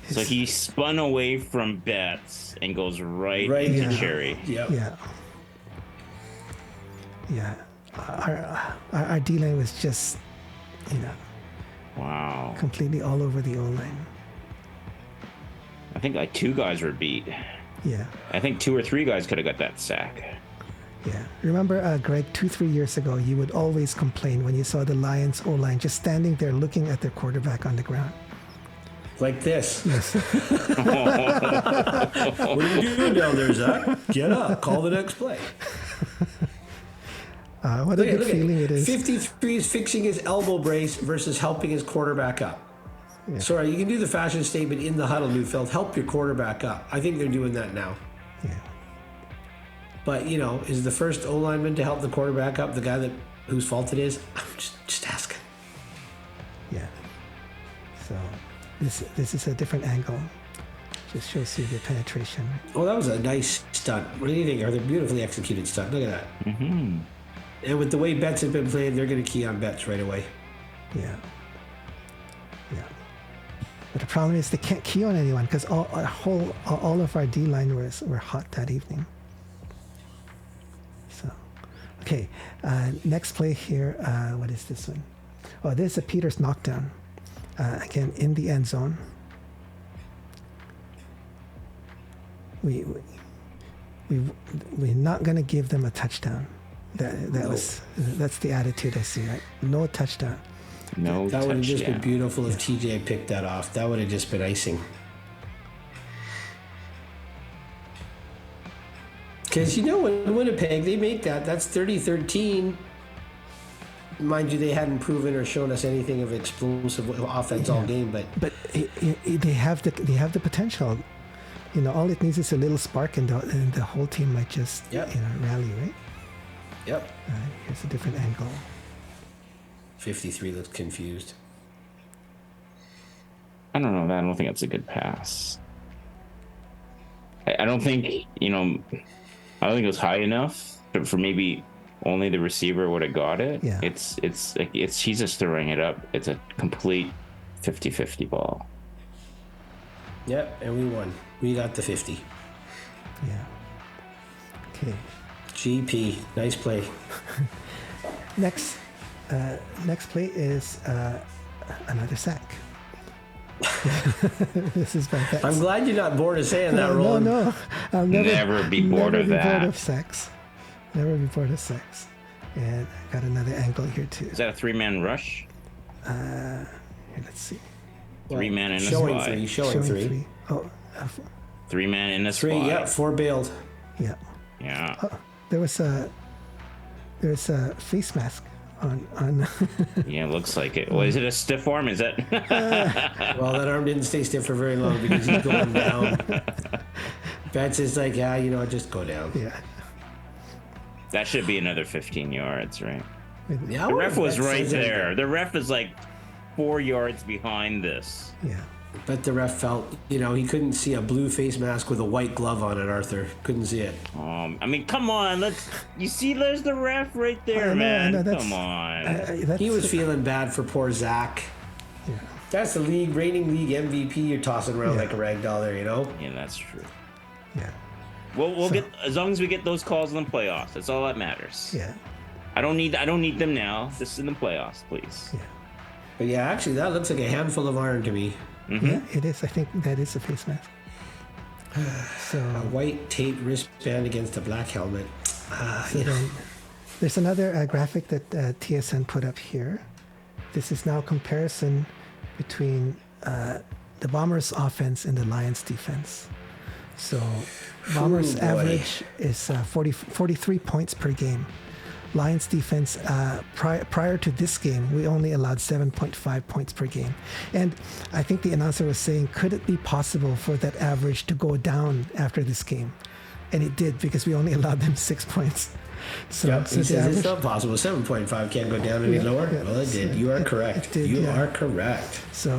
S2: So he spun away from Betts and goes right
S1: Right
S2: into
S3: into-
S2: Cherry.
S1: Yep.
S3: Yeah. Yeah. Our D-line was just,
S2: Wow.
S3: completely all over the O-line.
S2: I think like 2 guys were beat.
S3: Yeah.
S2: I think 2 or 3 guys could have got that sack.
S3: Yeah. Remember, Greg, 2-3 years ago, you would always complain when you saw the Lions O-line just standing there looking at their quarterback on the ground.
S1: Like this. What are you doing down there, Zach? Get up. Call the next play.
S3: What a good feeling it is.
S1: 53 is fixing his elbow brace versus helping his quarterback up.
S3: Yeah.
S1: Sorry, you can do the fashion statement in the huddle, Newfield. Help your quarterback up. I think they're doing that now.
S3: Yeah.
S1: But, is the first O-lineman to help the quarterback up the guy whose fault it is? I'm just asking.
S3: Yeah. So this is a different angle. Just shows you the penetration.
S1: Oh, that was a nice stunt. What do you think? Are they beautifully executed stunt? Look at that.
S2: Mm-hmm.
S1: And with the way Betts have been playing, they're going to key on Betts right away.
S3: Yeah. Yeah. But the problem is they can't key on anyone because all of our D-line were hot that evening. So, okay. Next play here. What is this one? Oh, this is a Peters knockdown. Again, in the end zone. We're not going to give them a touchdown. That's the attitude I see, right? No touchdown.
S2: No
S1: That would have just been
S2: touchdown.
S1: beautiful if TJ picked that off. That would have just been icing. Because in Winnipeg, they make that's 30-13. Mind you, they hadn't proven or shown us anything of explosive offense all game, but
S3: They have the potential. All it needs is a little spark, and the whole team might just rally, right?
S1: yep.
S3: Here's a different angle.
S1: 53 looks confused.
S2: I don't know. I don't think that's a good pass. I don't think, I don't think it was high enough for maybe only the receiver would have got it.
S3: Yeah.
S2: He's just throwing it up. It's a complete 50-50 ball.
S1: Yep, and we won. We got the 50.
S3: Yeah. Okay.
S1: GP, nice play.
S3: Next play is another sack. This is by Betts.
S1: I'm glad you're not bored of saying that, Roland.
S3: No. I'll
S2: Never be bored of that.
S3: Never be bored of sacks. Never be bored of sacks. And I got another angle here too.
S2: Is that a 3-man rush?
S3: Here, let's see.
S2: 3-man in a
S1: Showing
S2: spy.
S1: three, showing three.
S3: Oh,
S2: 3-man in a spy.
S1: 3, yep, 4 bailed.
S3: yeah.
S2: Yeah.
S3: There's a face mask on.
S2: Yeah, looks like it. Well, is it a stiff arm? Is that?
S1: Well, that arm didn't stay stiff for very long because he's going down. Betts is like, just go down.
S3: Yeah.
S2: That should be another 15 yards, right?
S1: Yeah,
S2: The ref was
S1: Betts
S2: right
S1: says
S2: there.
S1: anything.
S2: The ref is like 4 yards behind this.
S3: Yeah.
S1: But the ref felt, he couldn't see a blue face mask with a white glove on it, Arthur. Couldn't see it.
S2: I mean, come on. You see, there's the ref right there,
S3: I
S2: man.
S3: know,
S2: Come on.
S1: He was feeling bad for poor Zach.
S3: Yeah.
S1: That's the reigning league MVP you're tossing around like a rag doll there,
S2: Yeah, that's true.
S3: Yeah.
S2: We'll get, as long as we get those calls in the playoffs. That's all that matters.
S3: Yeah.
S2: I don't need them now. Just in the playoffs, please.
S3: Yeah.
S1: But yeah, actually, that looks like a handful of iron to me.
S2: Mm-hmm.
S3: Yeah, it is. I think that is a face mask. So,
S1: A white tape wristband against a black helmet.
S3: then there's another graphic that TSN put up here. This is now comparison between the Bombers' offense and the Lions' defense. So Bombers'
S1: boy.
S3: average is 43 points per game. Lions defense, prior to this game, we only allowed 7.5 points per game. And I think the announcer was saying, could it be possible for that average to go down after this game? And it did, because we only allowed them 6 points. So,
S1: Yep,
S3: so
S1: he
S3: the
S1: says
S3: average,
S1: it's not possible. 7.5 can't go down any lower.
S3: yeah.
S1: Well, it did. You are correct.
S3: It did,
S1: you
S3: yeah.
S1: are correct.
S3: So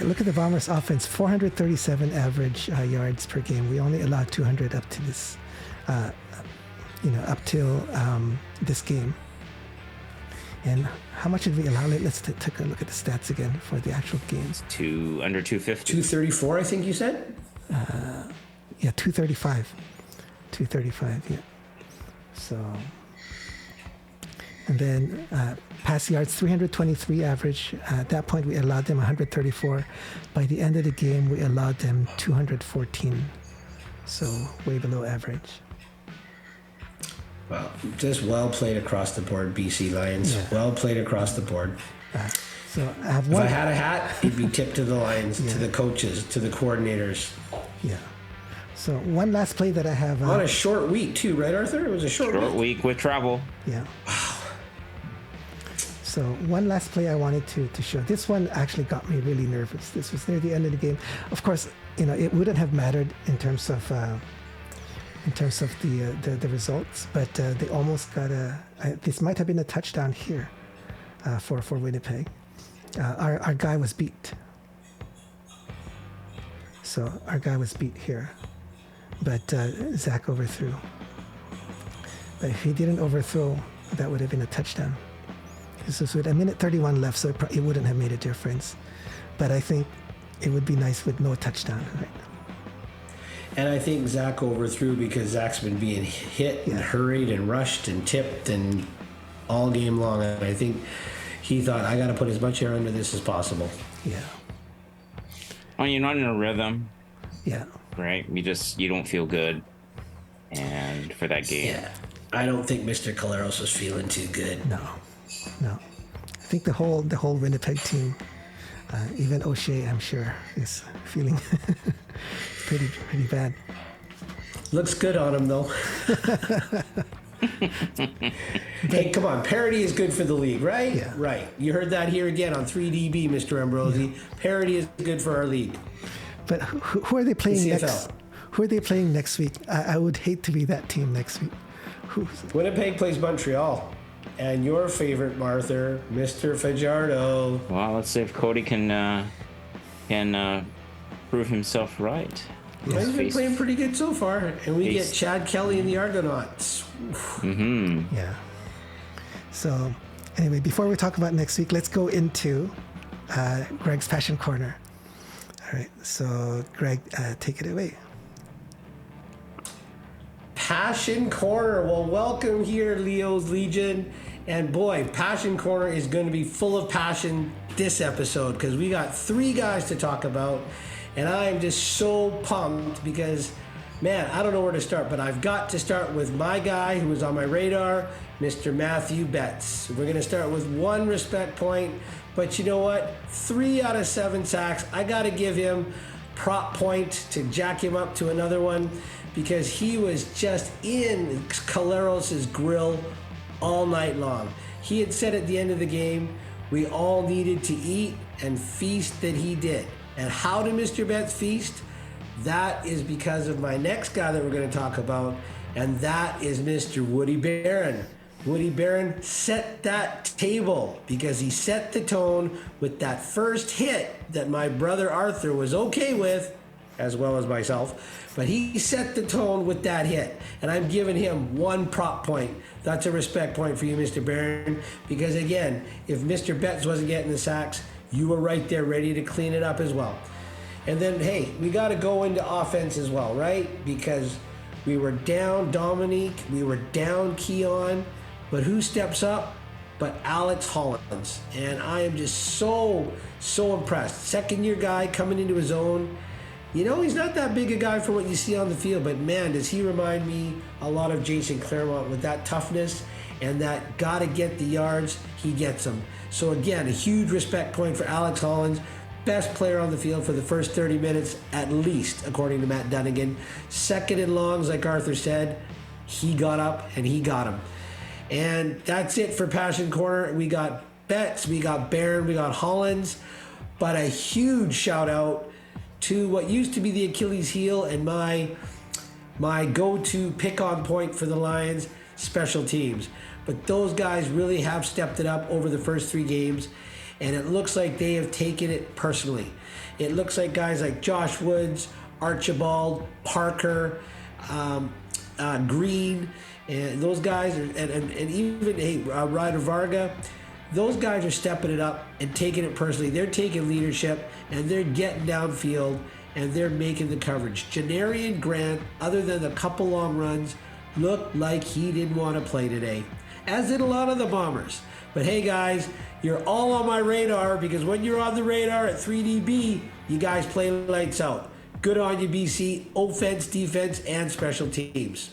S3: look at the Bombers' offense, 437 average yards per game. We only allowed 200 up to this, up till this game. And how much did we allow? Let's take a look at the stats again for the actual games.
S2: Under 250.
S1: 234, I think you said?
S3: Yeah, 235. 235, yeah. So, and then pass yards, 323 average. At that point, we allowed them 134. By the end of the game, we allowed them 214. So, way below average.
S1: Well, just well played across the board, BC Lions.
S3: Yeah.
S1: Well played across the board.
S3: So, I have
S1: If
S3: one.
S1: I had a hat, it'd be tipped to the Lions, to the coaches, to the coordinators.
S3: Yeah. So, one last play that I have.
S1: On a short week, too, right, Arthur? It was a short week.
S2: Week with travel.
S3: Yeah. So one last play I wanted to show. This one actually got me really nervous. This was near the end of the game. Of course, it wouldn't have mattered in terms of the results, but they almost got this might have been a touchdown here for Winnipeg. Our guy was beat. So our guy was beat here, but Zach overthrew. But if he didn't overthrow, that would have been a touchdown. This was with a minute 31 left, so it wouldn't have made a difference. But I think it would be nice with no touchdown, right?
S1: And I think Zach overthrew because Zach's been being hit and hurried and rushed and tipped and all game long. And I think he thought, I got to put as much air under this as possible.
S3: Yeah.
S2: Well, you're not in a rhythm,
S3: Yeah.
S2: right? You don't feel good, and for that game.
S1: Yeah. I don't think Mr. Collaros was feeling too good.
S3: No. I think the whole Winnipeg team, even O'Shea, I'm sure, is feeling pretty bad.
S1: Looks good on him, though. Hey, come on. Parity is good for the league, right?
S3: Yeah.
S1: Right. You heard that here again on 3DB, Mr. Ambrosi. Yeah. Parity is good for our league.
S3: But who are they playing next? Who are they playing next week? I would hate to be that team next week.
S1: Winnipeg plays Montreal. And your favorite, Martha, Mr. Fajardo.
S2: Well, let's see if Cody can prove himself right.
S1: Yeah. He's been playing pretty good so far. And we get Chad Kelly and the Argonauts.
S2: Mm-hmm.
S3: Yeah. So, anyway, before we talk about next week, let's go into Greg's Passion Corner. All right. So, Greg, take it away.
S1: Passion Corner. Well, welcome here, Leo's Legion. And boy, Passion Corner is going to be full of passion this episode because we got 3 guys to talk about. And I am just so pumped because, man, I don't know where to start, but I've got to start with my guy who was on my radar, Mr. Matthew Betts. We're going to start with 1 respect point, but you know what? 3 out of 7 sacks. I got to give him prop point to jack him up to another one because he was just in Collaros' grill all night long. He had said at the end of the game, we all needed to eat, and feast that he did. And how did Mr. Betts feast? That is because of my next guy that we're going to talk about, and that is Mr. Woody Barron. Woody Barron set that table because he set the tone with that first hit that my brother Arthur was okay with, as well as myself. But he set the tone with that hit, and I'm giving him 1 prop point. That's a respect point for you, Mr. Barron, because again, if Mr. Betts wasn't getting the sacks, you were right there ready to clean it up as well. And then, hey, we got to go into offense as well, right? Because we were down Dominique, we were down Keon, but who steps up but Alex Hollins? And I am just so impressed. Second-year guy coming into his own. You know, he's not that big a guy for what you see on the field, but man, does he remind me a lot of Jason Claremont with that toughness and that gotta get the yards, he gets them. So again, a huge respect point for Alex Hollins. best player on the field for the first 30 minutes, at least, according to Matt Dunnigan. Second in longs, like Arthur said. He got up and he got him. And that's it for Passion Corner. We got Betts, we got Barron, we got Hollins. But a huge shout out to what used to be the Achilles heel and my go-to pick-on point for the Lions, special teams. But those guys really have stepped it up over the first 3 games, and it looks like they have taken it personally. It looks like guys like Josh Woods, Archibald, Parker, Green, and those guys, and even Ryder Varga, those guys are stepping it up and taking it personally. They're taking leadership, and they're getting downfield, and they're making the coverage. Janarian Grant, other than a couple long runs, looked like he didn't want to play today, as did a lot of the Bombers. But hey guys, you're all on my radar, because when you're on the radar at 3DB, you guys play lights out. Good on you, BC. Offense, defense, and special teams.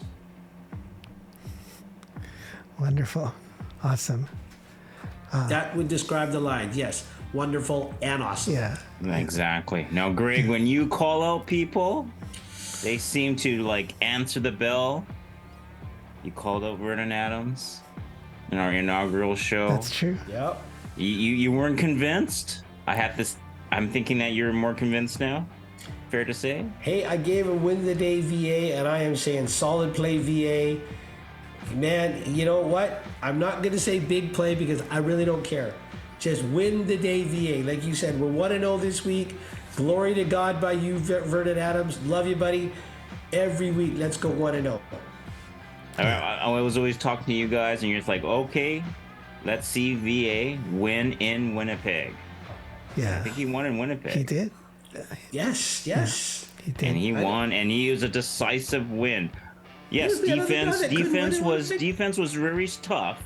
S3: Wonderful. Awesome.
S1: That would describe the Lions. Yes, wonderful and awesome.
S3: Yeah.
S2: Exactly. Now, Greg, when you call out people, they seem to like answer the bell. You called out Vernon Adams in our inaugural show.
S3: That's true.
S1: Yep.
S2: You weren't convinced. I'm thinking that you're more convinced now. Fair to say.
S1: Hey, I gave a win the day VA, and I am saying solid play VA. Man, you know what? I'm not going to say big play because I really don't care. Just win the day VA. Like you said, we're 1-0 this week. Glory to God by you, Vernon Adams. Love you, buddy. Every week, let's go 1-0.
S2: I was always talking to you guys, and you're just like, okay, let's see VA win in Winnipeg.
S3: Yeah.
S2: I think he won in Winnipeg.
S3: He did.
S1: Yes.
S3: Yeah, he did.
S2: And he won, and he was a decisive win. Yes,
S1: He was the other guy that couldn't win in
S2: defense was very tough,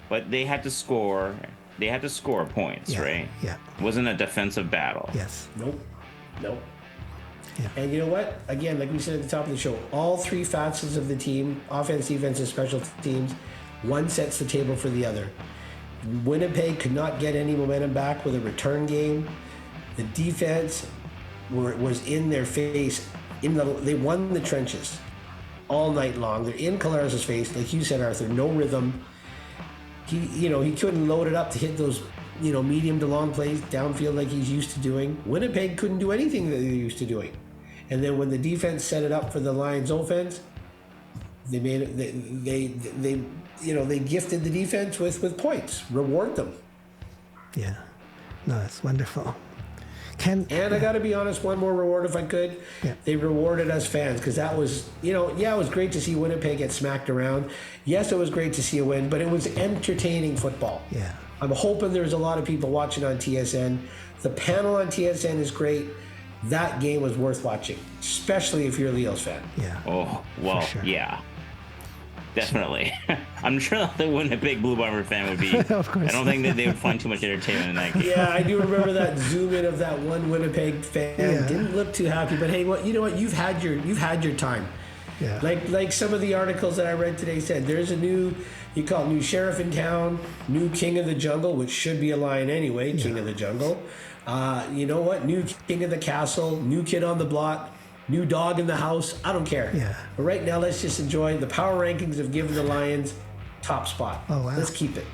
S2: but they had to score. They had to score points,
S3: Yeah,
S2: right?
S3: yeah.
S2: It wasn't a defensive battle.
S3: Yes.
S1: Nope.
S3: Yeah.
S1: And you know what? Again, like we said at the top of the show, all 3 facets of the team, offense, defense, and special teams, one sets the table for the other. Winnipeg could not get any momentum back with a return game. The defense was in their face. They won the trenches all night long. They're in Collaros' face, like you said, Arthur. No rhythm. He couldn't load it up to hit those, medium to long plays downfield like he's used to doing. Winnipeg couldn't do anything that they're used to doing. And then when the defense set it up for the Lions' offense, they made it. They gifted the defense with points. Reward them.
S3: Yeah. No, that's wonderful.
S1: And I got to be honest, one more reward if I could.
S3: Yeah.
S1: They rewarded us fans, because that was, it was great to see Winnipeg get smacked around. Yes, it was great to see a win, but it was entertaining football.
S3: Yeah.
S1: I'm hoping there's a lot of people watching on TSN. The panel on TSN is great. That game was worth watching, especially if you're a Leos fan.
S3: Yeah.
S2: Oh, well,
S3: sure.
S2: Yeah. Definitely. I'm sure that the Winnipeg Blue Bomber fan would be.
S3: Of course.
S2: I don't think that they would find too much entertainment in that game.
S1: Yeah, I do remember that zoom in of that one Winnipeg fan.
S3: Yeah.
S1: Didn't look too happy, but hey, you know what? You've had your time.
S3: Yeah.
S1: Like some of the articles that I read today said, there's a new sheriff in town, new king of the jungle, which should be a lion anyway, king of the jungle. You know what? New king of the castle, new kid on the block, new dog in the house. I don't care.
S3: Yeah.
S1: But right now, let's just enjoy the power rankings have given the Lions top spot.
S3: Oh, wow.
S1: Let's keep it.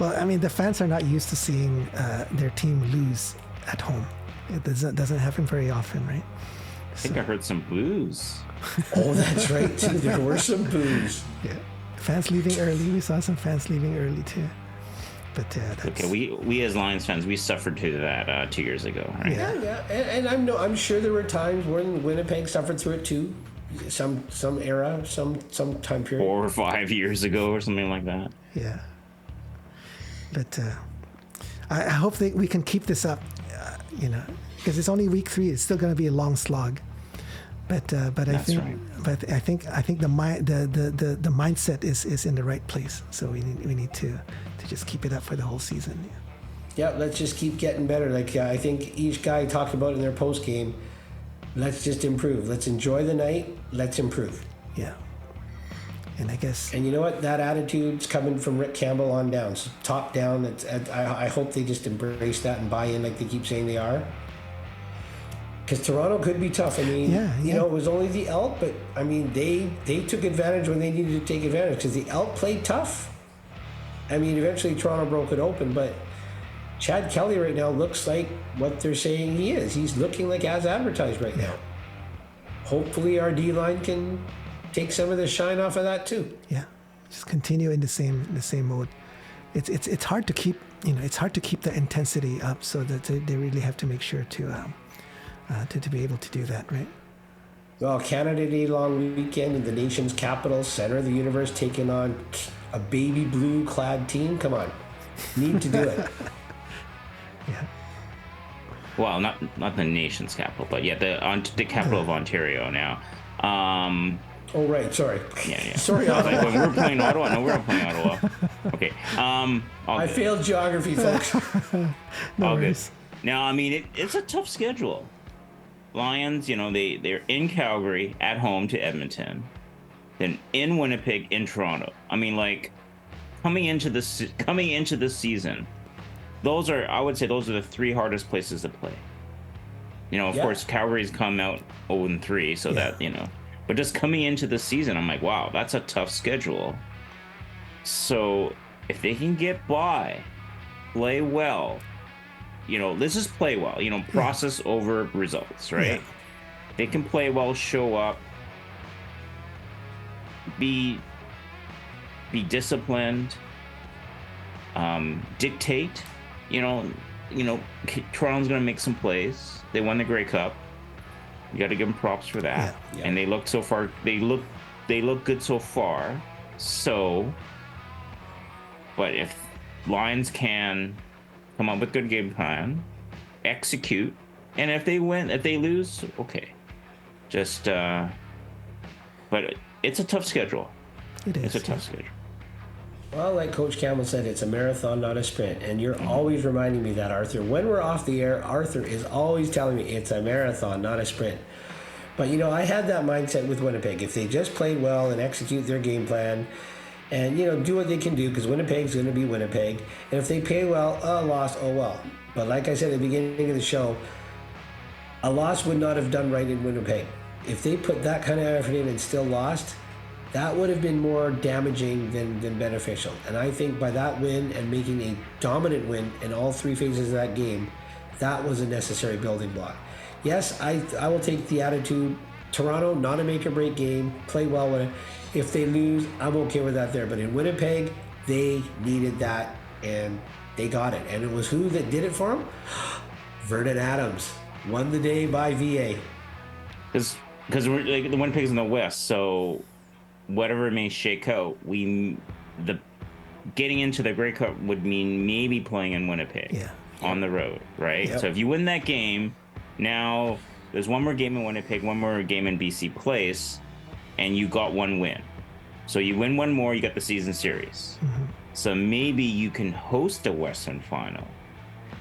S3: Well, I mean, the fans are not used to seeing their team lose at home. It doesn't happen very often, right?
S2: I think I heard some blues.
S1: Oh, that's right, too. There were some boos.
S3: Yeah. Fans leaving early. We saw some fans leaving early, too. But that's...
S2: Okay, we as Lions fans, we suffered to that 2 years ago, right?
S3: Yeah.
S1: And I'm sure there were times when Winnipeg suffered through it too, some era, some time period.
S2: 4 or 5 years ago or something like that.
S3: Yeah. But I hope that we can keep this up, because it's only week 3. It's still going to be a long slog. But I
S2: That's
S3: think,
S2: right.
S3: but I think the mindset is in the right place. So we need to just keep it up for the whole season.
S1: Yeah, let's just keep getting better. Like I think each guy talked about in their post game. Let's just improve. Let's enjoy the night. Let's improve.
S3: Yeah. And I guess.
S1: And you know what? That attitude's coming from Rick Campbell on down. So top down. I hope they just embrace that and buy in like they keep saying they are. Because Toronto could be tough. I mean, you know, it was only the Elk, but I mean, they took advantage when they needed to take advantage because the Elk played tough. I mean, eventually Toronto broke it open, but Chad Kelly right now looks like what they're saying he is. He's looking like as advertised right now. Hopefully our D-line can take some of the shine off of that too.
S3: Yeah, just continue in the same mode. It's hard to keep, you know, it's hard to keep the intensity up, so that they really have to make sure to be able to do that, right?
S1: Well, Canada Day long weekend in the nation's capital, center of the universe, taking on a baby blue clad team. Come on, need to do it.
S3: Yeah.
S2: Well, not the nation's capital, but yeah, the capital of Ontario now.
S1: Oh right, sorry.
S2: Yeah.
S1: Sorry,
S2: I was like,
S1: Ottawa.
S2: when we're playing Ottawa. No, we're not playing Ottawa. Okay.
S1: I failed geography, folks.
S2: All good. Now, I mean, it's a tough schedule. Lions, you know, they're in Calgary, at home to Edmonton, then in Winnipeg, in Toronto. I mean, like, coming into the season, I would say those are the three hardest places to play. You know, of course, Calgary's come out 0-3, so that, you know, but just coming into the season, I'm like, wow, that's a tough schedule. So if they can get by, play well, you know, let's just play well, you know, process over results, right? Yeah. They can play well, show up, be disciplined, dictate, you know, Toronto's going to make some plays. They won the Grey Cup. You got to give them props for that. Yeah. And they look good so far. So, but if Lions can come up with good game plan, execute, and if they lose, okay. Just, but it's a tough schedule. It's a tough schedule.
S1: Well, like Coach Campbell said, it's a marathon, not a sprint. And you're always reminding me that, Arthur. When we're off the air, Arthur is always telling me it's a marathon, not a sprint. But, you know, I had that mindset with Winnipeg. If they just played well and execute their game plan and, you know, do what they can do, because Winnipeg's going to be Winnipeg. And if they play well, a loss, oh well. But like I said at the beginning of the show, a loss would not have done right in Winnipeg. If they put that kind of effort in and still lost, that would have been more damaging than beneficial. And I think by that win and making a dominant win in all three phases of that game, that was a necessary building block. Yes, I will take the attitude, Toronto, not a make or break game, play well with it. If they lose, I'm okay with that there. But in Winnipeg, they needed that and they got it. And it was who that did it for them? Vernon Adams won the day by VA.
S2: Because we're like, the Winnipeg's in the West, so whatever may shake out, getting into the Grey Cup would mean maybe playing in Winnipeg on the road, right? Yep. So if you win that game, now there's one more game in Winnipeg, one more game in BC Place, and you got one win. So you win one more, you got the season series. Mm-hmm. So maybe you can host a Western final.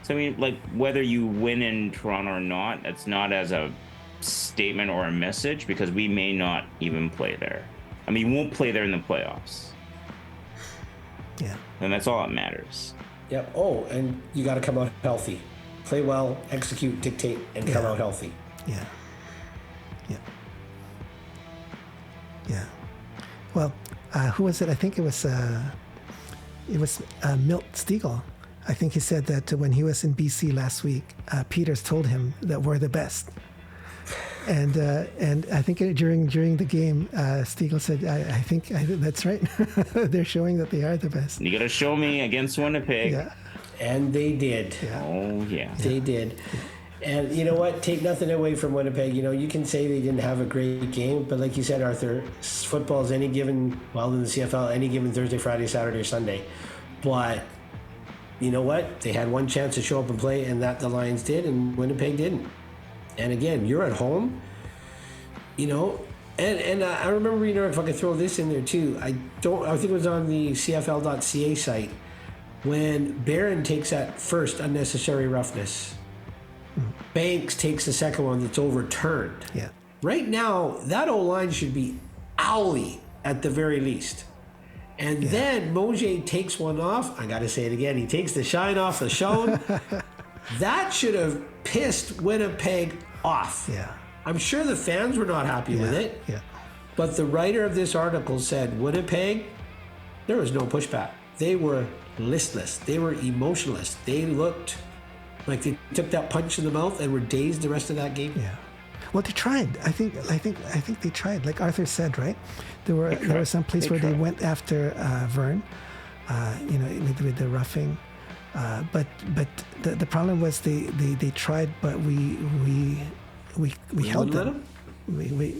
S2: So I mean, like, whether you win in Toronto or not, it's not as a statement or a message, because we may not even play there. I mean, you won't play there in the playoffs. Yeah. And that's all that matters.
S1: Yep. Oh, and you got to come out healthy. Play well, execute, dictate, and come out healthy.
S3: Yeah. Yeah. Yeah. Well, who was it? I think it was Milt Stegall. I think he said that when he was in BC last week, Peters told him that we're the best. And I think during the game, Stegall said, I think that's right. They're showing that they are the best.
S2: You got to show me against Winnipeg.
S1: Yeah. And they did.
S2: Yeah. Oh, yeah.
S1: They did. And you know what? Take nothing away from Winnipeg. You know, you can say they didn't have a great game, but like you said, Arthur, football is in the CFL, any given Thursday, Friday, Saturday, or Sunday. But you know what? They had one chance to show up and play, and that the Lions did, and Winnipeg didn't. And again, you're at home, you know, and I remember, you know, if I could throw this in there too, I think it was on the CFL.ca site, when Barron takes that first unnecessary roughness, Banks takes the second one that's overturned.
S3: Yeah.
S1: Right now, that O-line should be owly at the very least. And then Mosier takes one off. I got to say it again. He takes the shine off the shown. That should have pissed Winnipeg off.
S3: Yeah.
S1: I'm sure the fans were not happy with
S3: Yeah.
S1: it.
S3: Yeah.
S1: But the writer of this article said Winnipeg, there was no pushback. They were listless. They were emotionless. They looked like they took that punch in the mouth and were dazed the rest of that game.
S3: Yeah. Well, they tried. I think they tried. Like Arthur said, right? There was some place where they went after Vern, with the roughing. But the problem was they tried, but we held them. We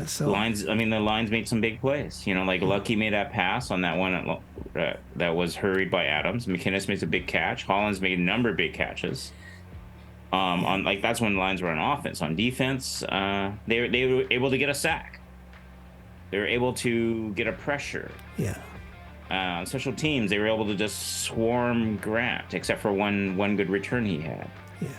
S3: so
S2: Lines. I mean, the Lions made some big plays. Like Lucky made that pass on that one that was hurried by Adams. McInnes made a big catch. Hollins made a number of big catches. On that's when the Lions were on offense. On defense, they were able to get a sack. They were able to get a pressure.
S3: Yeah.
S2: On special teams, they were able to just swarm Grant, except for one good return he had.
S3: Yeah.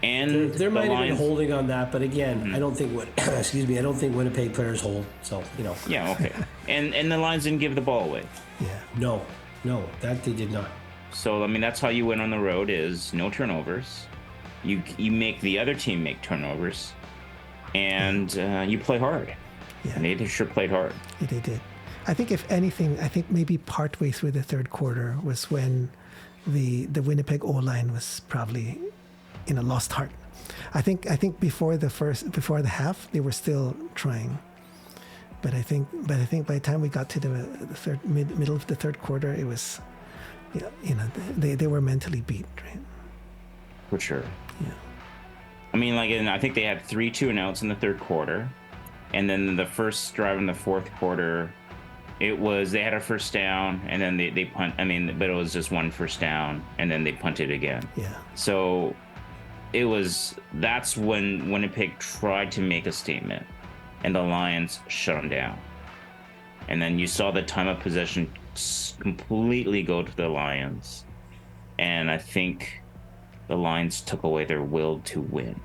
S2: And
S1: there might have
S2: Lions,
S1: been holding on that, but again, I don't think I don't think Winnipeg players hold. So
S2: Yeah, okay. and the Lions didn't give the ball away.
S3: Yeah.
S1: No, that they did not.
S2: So I mean, that's how you win on the road: is no turnovers. You make the other team make turnovers, and you play hard.
S3: Yeah.
S2: And they sure played hard.
S3: Yeah, they did. I think if anything, maybe partway through the third quarter was when the Winnipeg O-line was probably lost heart. I think before the half they were still trying, but I think by the time we got to the middle of the third quarter, it was they were mentally beat, right?
S2: For sure.
S3: Yeah.
S2: I mean, I think they had 3 2-and-outs in the third quarter, and then the first drive in the fourth quarter, they had a first down, and then they punt. I mean, but it was just one first down, and then they punted again.
S3: Yeah.
S2: So that's when Winnipeg tried to make a statement, and the Lions shut them down. And then you saw the time of possession completely go to the Lions, and I think the Lions took away their will to win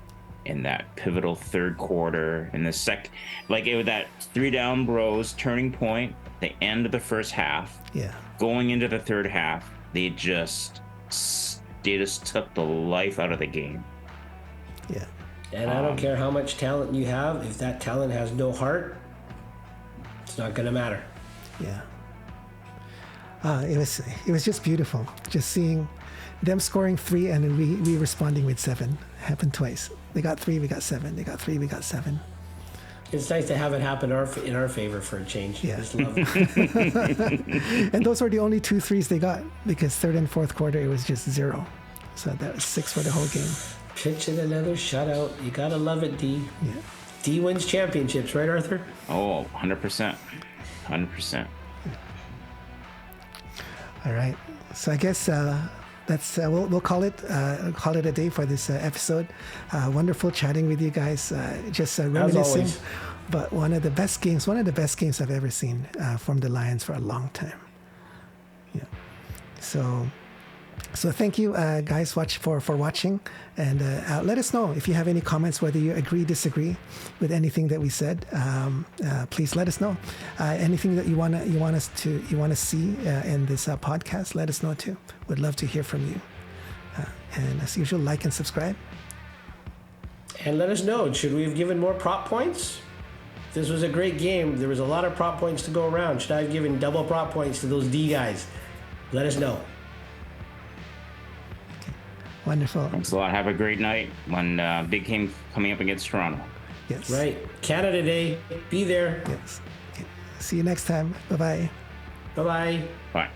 S2: in that pivotal third quarter. In the that 3 down bros turning point, the end of the first half.
S3: Yeah.
S2: Going into the third half, they just took the life out of the game.
S3: Yeah.
S1: And I don't care how much talent you have, if that talent has no heart, it's not going to matter.
S3: Yeah. It was just beautiful, just seeing them scoring 3 and then we responding with 7. Happened twice. They got 3, we got 7. They got 3, we got 7.
S1: It's nice to have it happen in our favor for a change.
S3: Yeah.
S1: Just love it.
S3: And those were the only 2 threes they got, because third and fourth quarter it was just 0. So that was 6 for the whole game.
S1: Pitching another shutout. You gotta love it, D.
S3: Yeah.
S1: D wins championships, right, Arthur?
S2: Oh, 100%. 100%.
S3: All right. So I guess that's we'll call it a day for this episode. Wonderful chatting with you guys. Just reminiscing,
S1: always.
S3: but one of the best games I've ever seen from the Lions for a long time. Yeah. So thank you guys for watching, and let us know if you have any comments, whether you agree, disagree with anything that we said. Please let us know. Anything that you want to see in this podcast, let us know too. We'd love to hear from you. And as usual, like and subscribe.
S1: And let us know, should we have given more prop points? This was a great game. There was a lot of prop points to go around. Should I have given double prop points to those D guys? Let us know.
S3: Wonderful.
S2: Thanks a lot. Have a great night. One big game coming up against Toronto.
S3: Yes.
S1: Right. Canada Day. Be there.
S3: Yes. Okay. See you next time. Bye-bye.
S1: Bye-bye.
S2: Bye.